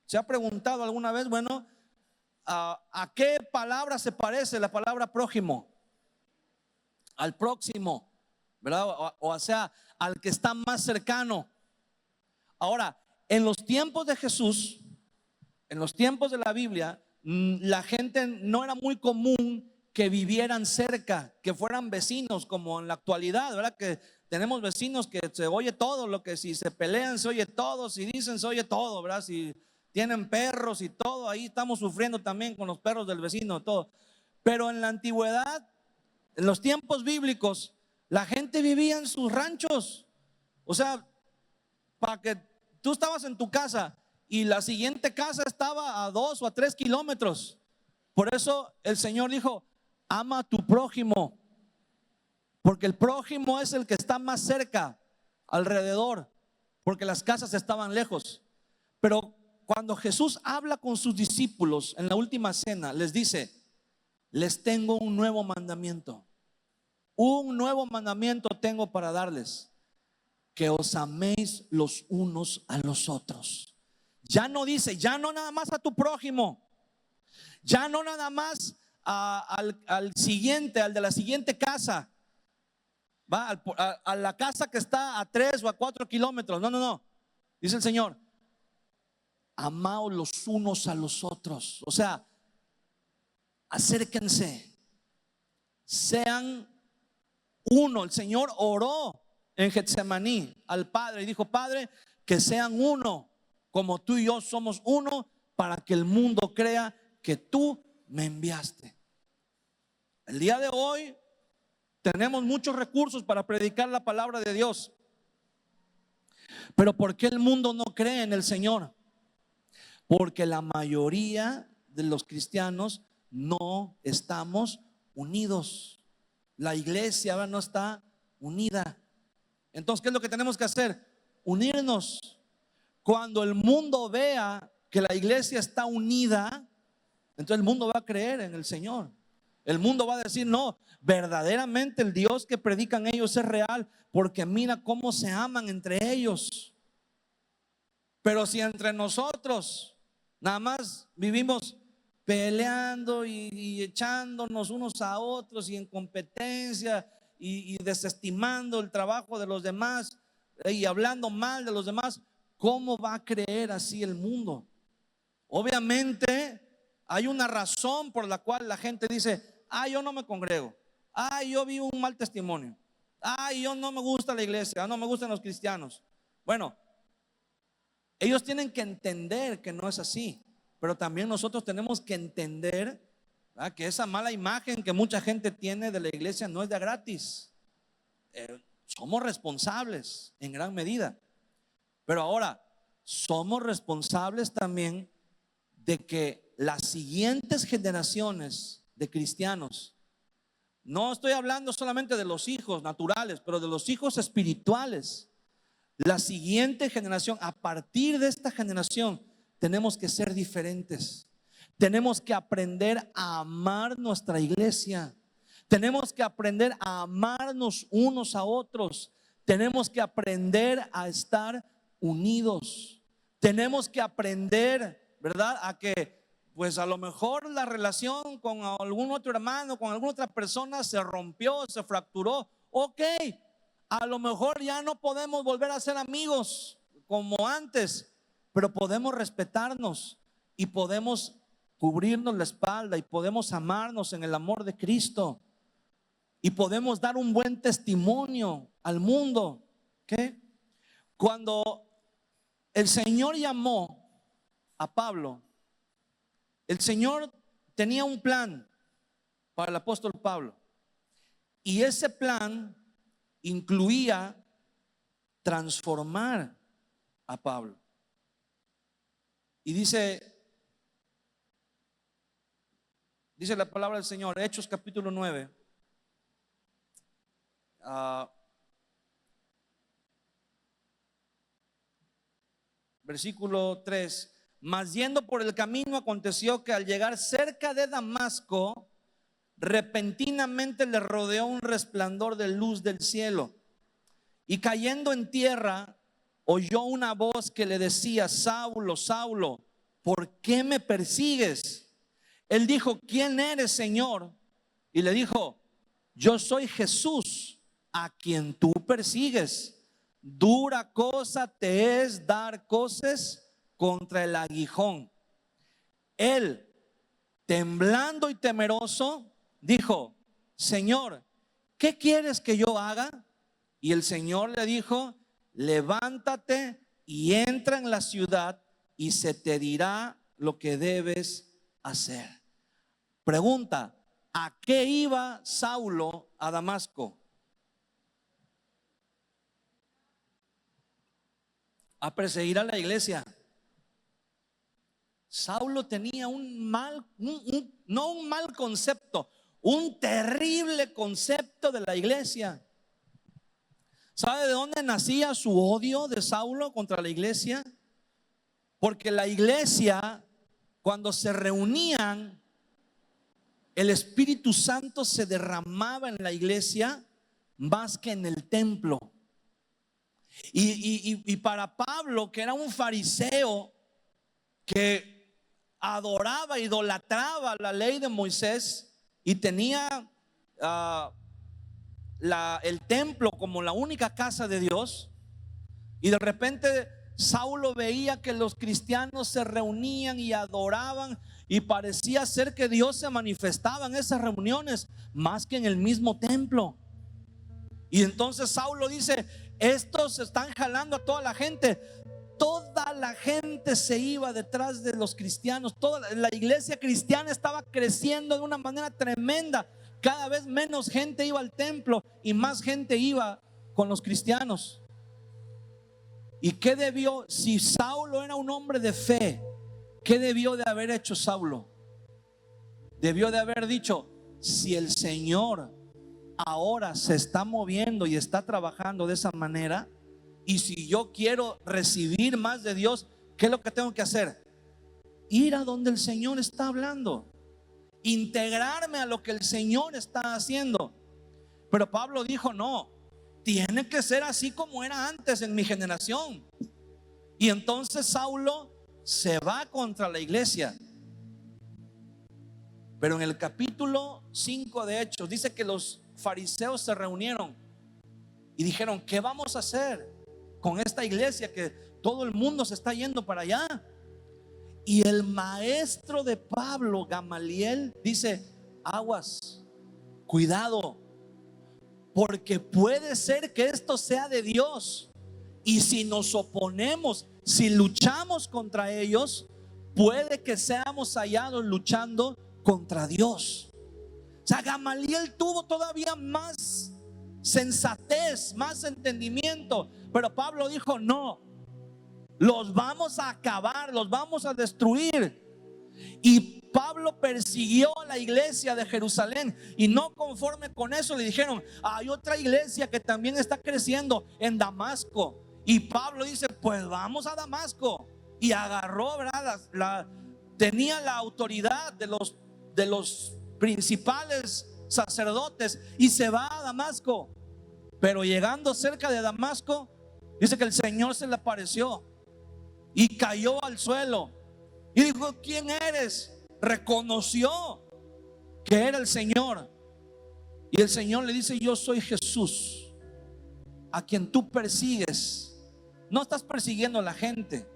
¿Se ha preguntado alguna vez? Bueno, ¿a qué palabra se parece la palabra prójimo? Al próximo, ¿verdad? O sea, al que está más cercano. Ahora, en los tiempos de Jesús, en los tiempos de la Biblia, la gente no era muy común que vivieran cerca, que fueran vecinos como en la actualidad, ¿verdad? Que tenemos vecinos que se oye todo, lo que si se pelean se oye todo, si dicen se oye todo, ¿verdad? Si tienen perros y todo, ahí estamos sufriendo también con los perros del vecino, todo. Pero en la antigüedad, en los tiempos bíblicos, la gente vivía en sus ranchos. O sea, para que tú estabas en tu casa y la siguiente casa estaba a 2 o a 3 kilómetros. Por eso el Señor dijo, ama a tu prójimo, porque el prójimo es el que está más cerca, alrededor, porque las casas estaban lejos. Pero cuando Jesús habla con sus discípulos en la última cena, les dice, les tengo un nuevo mandamiento. Un nuevo mandamiento tengo para darles: que os améis los unos a los otros. Ya no dice, ya no nada más a tu prójimo, ya no nada más al siguiente, al de la siguiente casa, va a la casa que está a 3 o a 4 kilómetros. No, no, no. Dice el Señor, amaos los unos a los otros. O sea, acérquense, sean uno. El Señor oró en Getsemaní al Padre y dijo, Padre, que sean uno como tú y yo somos uno, para que el mundo crea que tú me enviaste. El día de hoy tenemos muchos recursos para predicar la palabra de Dios, pero ¿por qué el mundo no cree en el Señor? Porque la mayoría de los cristianos no estamos unidos. La iglesia ahora no está unida. Entonces, ¿qué es lo que tenemos que hacer? Unirnos. Cuando el mundo vea que la iglesia está unida, entonces el mundo va a creer en el Señor. El mundo va a decir, no, verdaderamente el Dios que predican ellos es real, porque mira cómo se aman entre ellos. Pero si entre nosotros nada más vivimos peleando y echándonos unos a otros y en competencia y desestimando el trabajo de los demás y hablando mal de los demás, ¿cómo va a creer así el mundo? Obviamente hay una razón por la cual la gente dice, yo no me congrego, yo vivo un mal testimonio, yo no me gusta la iglesia, no me gustan los cristianos. Bueno, ellos tienen que entender que no es así, pero también nosotros tenemos que entender, ¿verdad?, que esa mala imagen que mucha gente tiene de la iglesia no es de gratis. Somos responsables en gran medida, pero ahora somos responsables también de que las siguientes generaciones de cristianos, no estoy hablando solamente de los hijos naturales, pero de los hijos espirituales, la siguiente generación, a partir de esta generación, tenemos que ser diferentes. Tenemos que aprender a amar nuestra iglesia. Tenemos que aprender a amarnos unos a otros. Tenemos que aprender a estar unidos. Tenemos que aprender, ¿verdad?, a que pues a lo mejor la relación con algún otro hermano, con alguna otra persona se rompió, se fracturó. Ok, a lo mejor ya no podemos volver a ser amigos como antes, pero podemos respetarnos y podemos cubrirnos la espalda y podemos amarnos en el amor de Cristo y podemos dar un buen testimonio al mundo. ¿Qué? Cuando el Señor llamó a Pablo, el Señor tenía un plan para el apóstol Pablo. Y ese plan incluía transformar a Pablo. Y dice la palabra del Señor, Hechos capítulo 9, versículo 3. Mas yendo por el camino aconteció que al llegar cerca de Damasco, repentinamente le rodeó un resplandor de luz del cielo, y cayendo en tierra oyó una voz que le decía: Saulo, Saulo, ¿por qué me persigues? Él dijo: ¿quién eres, Señor? Y le dijo: yo soy Jesús, a quien tú persigues. Dura cosa te es dar coces contra el aguijón. Él, temblando y temeroso, dijo: Señor, ¿qué quieres que yo haga? Y el Señor le dijo: levántate y entra en la ciudad, y se te dirá lo que debes hacer. Pregunta: ¿a qué iba Saulo a Damasco? A perseguir a la iglesia. Saulo tenía no un mal concepto, un terrible concepto de la iglesia. ¿Sabe de dónde nacía su odio de Saulo contra la iglesia? Porque la iglesia, cuando se reunían, el Espíritu Santo se derramaba en la iglesia más que en el templo. Y para Pablo, que era un fariseo que adoraba, idolatraba la ley de Moisés y tenía el templo como la única casa de Dios, y de repente Saulo veía que los cristianos se reunían y adoraban, y parecía ser que Dios se manifestaba en esas reuniones más que en el mismo templo. Y entonces Saulo dice: estos están jalando a toda la gente. Toda la gente se iba detrás de los cristianos. Toda la iglesia cristiana estaba creciendo de una manera tremenda. Cada vez menos gente iba al templo y más gente iba con los cristianos. ¿Y qué debió? Si Saulo era un hombre de fe, ¿qué debió de haber hecho Saulo? Debió de haber dicho: si el Señor ahora se está moviendo y está trabajando de esa manera, y si yo quiero recibir más de Dios, ¿qué es lo que tengo que hacer? Ir a donde el Señor está hablando, integrarme a lo que el Señor está haciendo. Pero Pablo dijo: no, tiene que ser así como era antes en mi generación. Y entonces Saulo se va contra la iglesia. Pero en el capítulo 5 de Hechos dice que los fariseos se reunieron y dijeron: ¿qué vamos a hacer con esta iglesia que todo el mundo se está yendo para allá? Y el maestro de Pablo, Gamaliel, dice: aguas, cuidado, porque puede ser que esto sea de Dios, y si nos oponemos, si luchamos contra ellos, puede que seamos hallados luchando contra Dios. O sea, Gamaliel tuvo todavía más sensatez, más entendimiento. Pero Pablo dijo: no, los vamos a acabar, los vamos a destruir. Y Pablo persiguió a la iglesia de Jerusalén, y no conforme con eso le dijeron: hay otra iglesia que también está creciendo en Damasco. Y Pablo dice: pues vamos a Damasco. Y agarró, ¿verdad? Tenía la autoridad de los principales sacerdotes y se va a Damasco. Pero llegando cerca de Damasco, dice que el Señor se le apareció y cayó al suelo y dijo: ¿quién eres? Reconoció que era el Señor. Y el Señor le dice: yo soy Jesús, a quien tú persigues. No estás persiguiendo a la gente,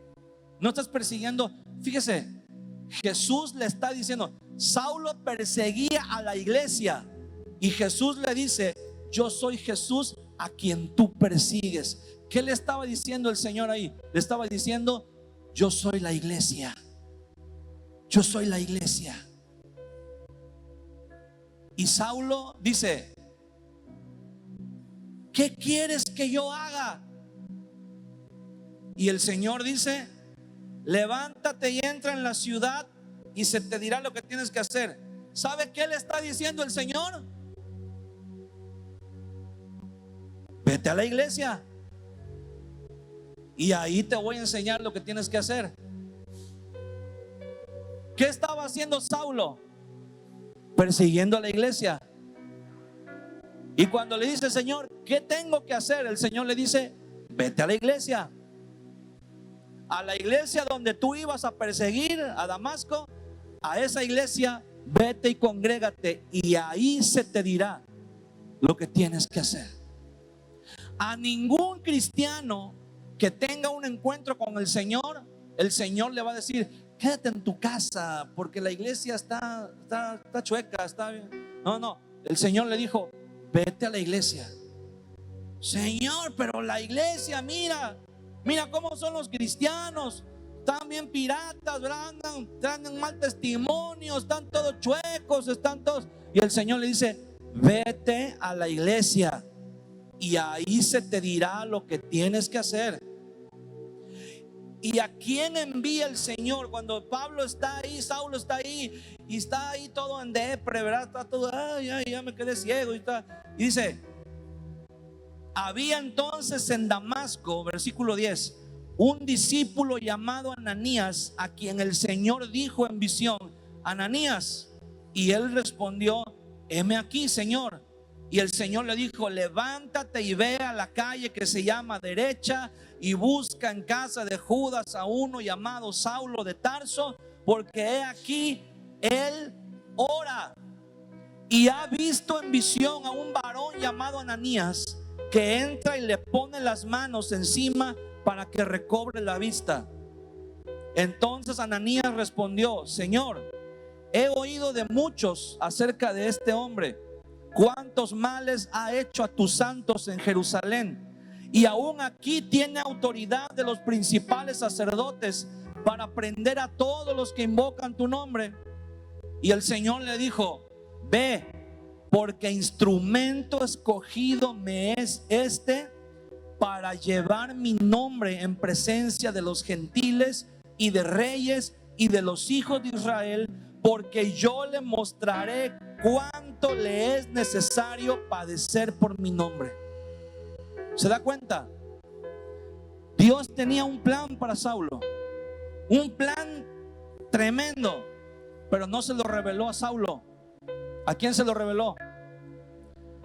no estás persiguiendo. Fíjese, Jesús le está diciendo: Saulo perseguía a la iglesia, y Jesús le dice: yo soy Jesús a quien tú persigues. ¿Qué le estaba diciendo el Señor ahí? Le estaba diciendo: yo soy la iglesia. yo soy la iglesia. Y Saulo dice, ¿qué quieres que yo haga? Y el Señor dice, levántate y entra en la ciudad y se te dirá lo que tienes que hacer. ¿Sabe qué le está diciendo el Señor? Vete a la iglesia y ahí te voy a enseñar lo que tienes que hacer. ¿Qué estaba haciendo Saulo? Persiguiendo a la iglesia. Y cuando le dice, Señor, ¿qué tengo que hacer? El Señor le dice, vete a la iglesia. A la iglesia donde tú ibas a perseguir a Damasco, a esa iglesia vete y congrégate y ahí se te dirá lo que tienes que hacer. A ningún cristiano que tenga un encuentro con el Señor le va a decir, quédate en tu casa porque la iglesia está chueca, está bien. No, el Señor le dijo, vete a la iglesia. Señor, pero la iglesia, mira cómo son los cristianos, están bien piratas, andan mal testimonio, están todos chuecos, están todos. Y el Señor le dice, vete a la iglesia y ahí se te dirá lo que tienes que hacer. ¿Y a quién envía el Señor? Cuando Pablo está ahí, Saulo está ahí y está ahí todo en depre, ¿verdad? Está todo, ya me quedé ciego y dice, había entonces en Damasco, versículo 10, un discípulo llamado Ananías, a quien el Señor dijo en visión, Ananías, y él respondió, heme aquí, Señor. Y el Señor le dijo, levántate y ve a la calle que se llama Derecha y busca en casa de Judas a uno llamado Saulo de Tarso, porque he aquí él ora y ha visto en visión a un varón llamado Ananías, que entra y le pone las manos encima para que recobre la vista. Entonces Ananías respondió, Señor, he oído de muchos acerca de este hombre, cuántos males ha hecho a tus santos en Jerusalén, y aún aquí tiene autoridad de los principales sacerdotes para prender a todos los que invocan tu nombre. Y el Señor le dijo, ve, porque instrumento escogido me es este para llevar mi nombre en presencia de los gentiles y de reyes y de los hijos de Israel, porque yo le mostraré cuánto le es necesario padecer por mi nombre. ¿Se da cuenta? Dios tenía un plan para Saulo, un plan tremendo, pero no se lo reveló a Saulo. ¿A quién se lo reveló?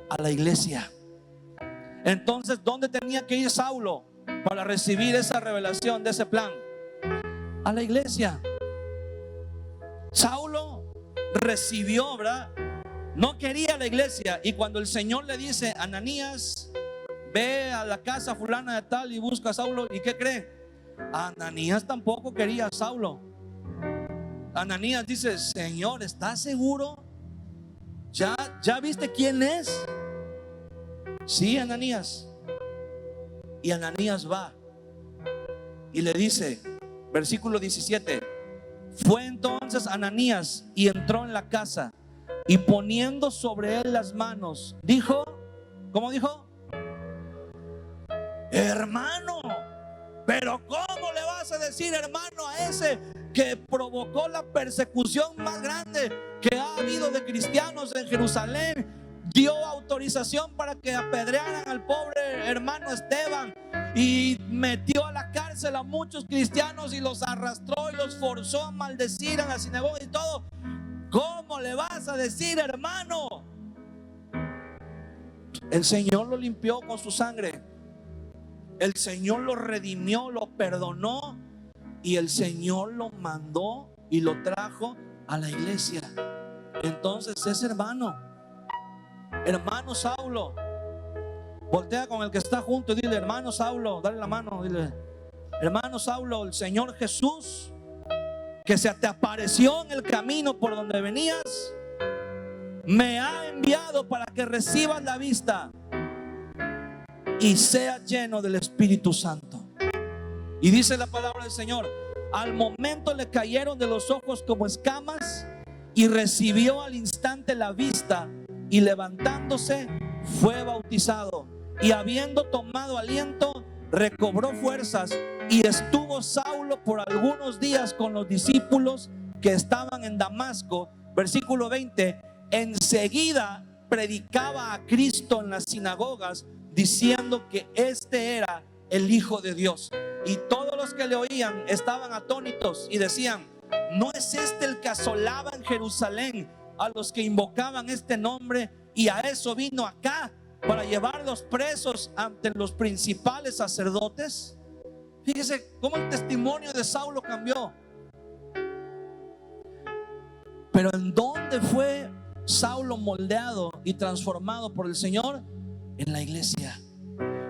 A la iglesia. Entonces, ¿dónde tenía que ir Saulo para recibir esa revelación de ese plan? A la iglesia. Saulo recibió, ¿verdad? No quería la iglesia. Y cuando el Señor le dice, Ananías, ve a la casa fulana de tal y busca a Saulo, ¿y qué cree? Ananías tampoco quería a Saulo. Ananías dice, Señor, ¿estás seguro? ¿Ya viste quién es? Sí, Ananías. Y Ananías va y le dice, versículo 17, fue entonces Ananías y entró en la casa y poniendo sobre él las manos, dijo, ¿cómo dijo? Hermano, pero ¿cómo le vas a decir hermano a ese que provocó la persecución más grande que ha habido de cristianos en Jerusalén? Dio autorización para que apedrearan al pobre hermano Esteban y metió a la cárcel a muchos cristianos y los arrastró y los forzó a maldecir a la sinagoga y todo. ¿Cómo le vas a decir hermano? El Señor lo limpió con su sangre. El Señor lo redimió, lo perdonó y el Señor lo mandó y lo trajo a la iglesia. Entonces es hermano. Hermano Saulo, voltea con el que está junto y dile, hermano Saulo, dale la mano, dile, hermano Saulo, el Señor Jesús que se te apareció en el camino por donde venías, me ha enviado para que recibas la vista y seas lleno del Espíritu Santo. Y dice la palabra del Señor, Al momento le cayeron de los ojos como escamas y recibió al instante la vista, y levantándose fue bautizado. Y habiendo tomado aliento, recobró fuerzas, y estuvo Saulo por algunos días con los discípulos que estaban en Damasco. Versículo 20: enseguida predicaba a Cristo en las sinagogas, diciendo que este era el Hijo de Dios. Y todos los que le oían estaban atónitos y decían: ¿no es este el que asolaba en Jerusalén a los que invocaban este nombre? Y a eso vino acá, para llevarlos presos ante los principales sacerdotes. Fíjese cómo el testimonio de Saulo cambió. Pero ¿en dónde fue Saulo moldeado y transformado por el Señor? En la iglesia.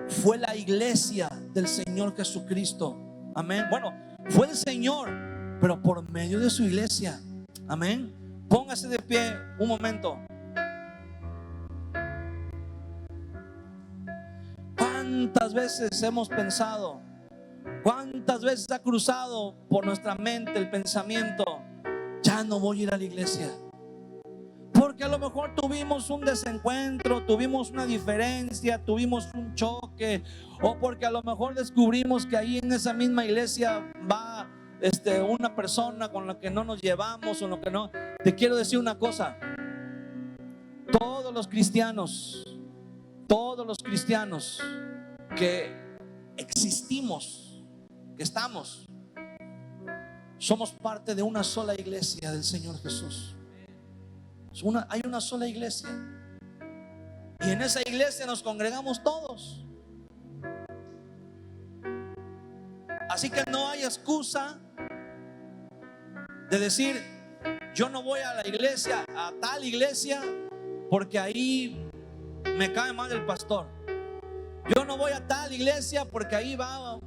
Fue la iglesia del Señor Jesucristo. Amén. Bueno, fue el Señor, pero por medio de su iglesia. Amén. Póngase de pie un momento. ¿Cuántas veces hemos pensado? ¿Cuántas veces ha cruzado por nuestra mente el pensamiento: ya no voy a ir a la iglesia? Porque a lo mejor tuvimos un desencuentro, tuvimos una diferencia, tuvimos un choque, o porque a lo mejor descubrimos que ahí en esa misma iglesia va una persona con la que no nos llevamos o lo que no. Te quiero decir una cosa: todos los cristianos que existimos, que estamos, somos parte de una sola iglesia del Señor Jesús. Hay una sola iglesia, y en esa iglesia nos congregamos todos. Así que no hay excusa de decir: yo no voy a la iglesia, a tal iglesia, porque ahí me cae mal el pastor. Yo no voy a tal iglesia porque ahí va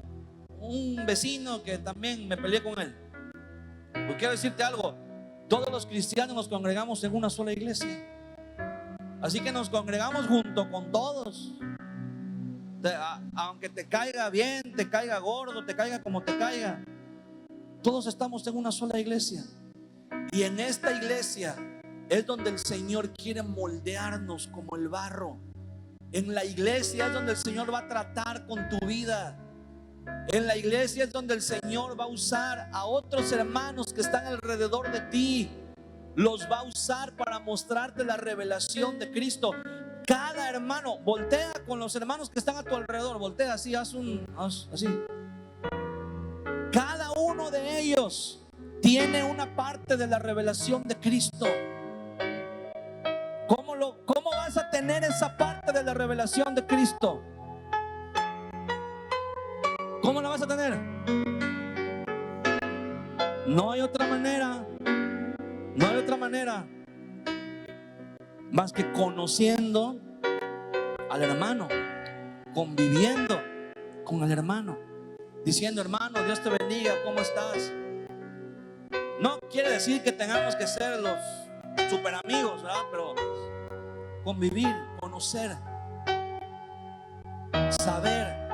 un vecino que también me peleé con él. Pues quiero decirte algo: todos los cristianos nos congregamos en una sola iglesia. Así que nos congregamos junto con todos. Aunque te caiga bien, te caiga gordo, te caiga como te caiga, todos estamos en una sola iglesia. Y en esta iglesia es donde el Señor quiere moldearnos como el barro. En la iglesia es donde el Señor va a tratar con tu vida. En la iglesia es donde el Señor va a usar a otros hermanos que están alrededor de ti. Los va a usar para mostrarte la revelación de Cristo. Cada hermano, voltea con los hermanos que están a tu alrededor. Voltea así, así. Cada uno de ellos tiene una parte de la revelación de Cristo. ¿Cómo vas a tener esa parte de la revelación de Cristo? ¿Cómo la vas a tener? No hay otra manera. No hay otra manera más que conociendo al hermano, conviviendo con el hermano, diciendo: hermano, Dios te bendiga, ¿cómo estás? No quiere decir que tengamos que ser los super amigos, ¿verdad? Pero convivir, conocer, saber.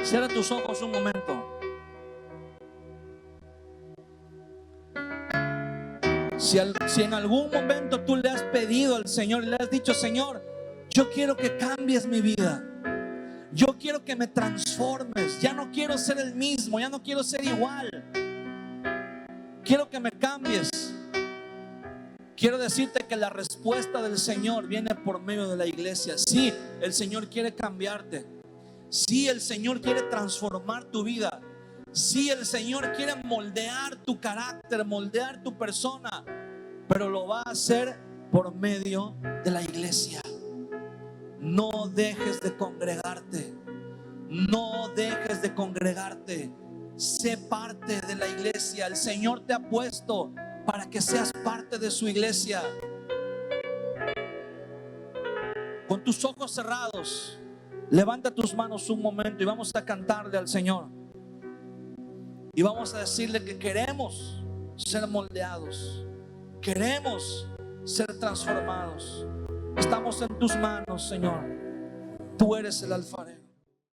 Cierra tus ojos un momento. Si en algún momento tú le has pedido al Señor y le has dicho: Señor, yo quiero que cambies mi vida, yo quiero que me transformes, ya no quiero ser el mismo, ya no quiero ser igual, quiero que me cambies. Quiero decirte que la respuesta del Señor viene por medio de la iglesia. Sí, el Señor quiere cambiarte. Sí, el Señor quiere transformar tu vida. Sí, el Señor quiere moldear tu carácter, moldear tu persona, pero lo va a hacer por medio de la iglesia. No dejes de congregarte. No dejes de congregarte. Sé parte de la iglesia. El Señor te ha puesto para que seas parte de su iglesia. Con tus ojos cerrados, levanta tus manos un momento y vamos a cantarle al Señor. Y vamos a decirle que queremos ser moldeados, queremos ser transformados. Estamos en tus manos, Señor. tú eres el alfa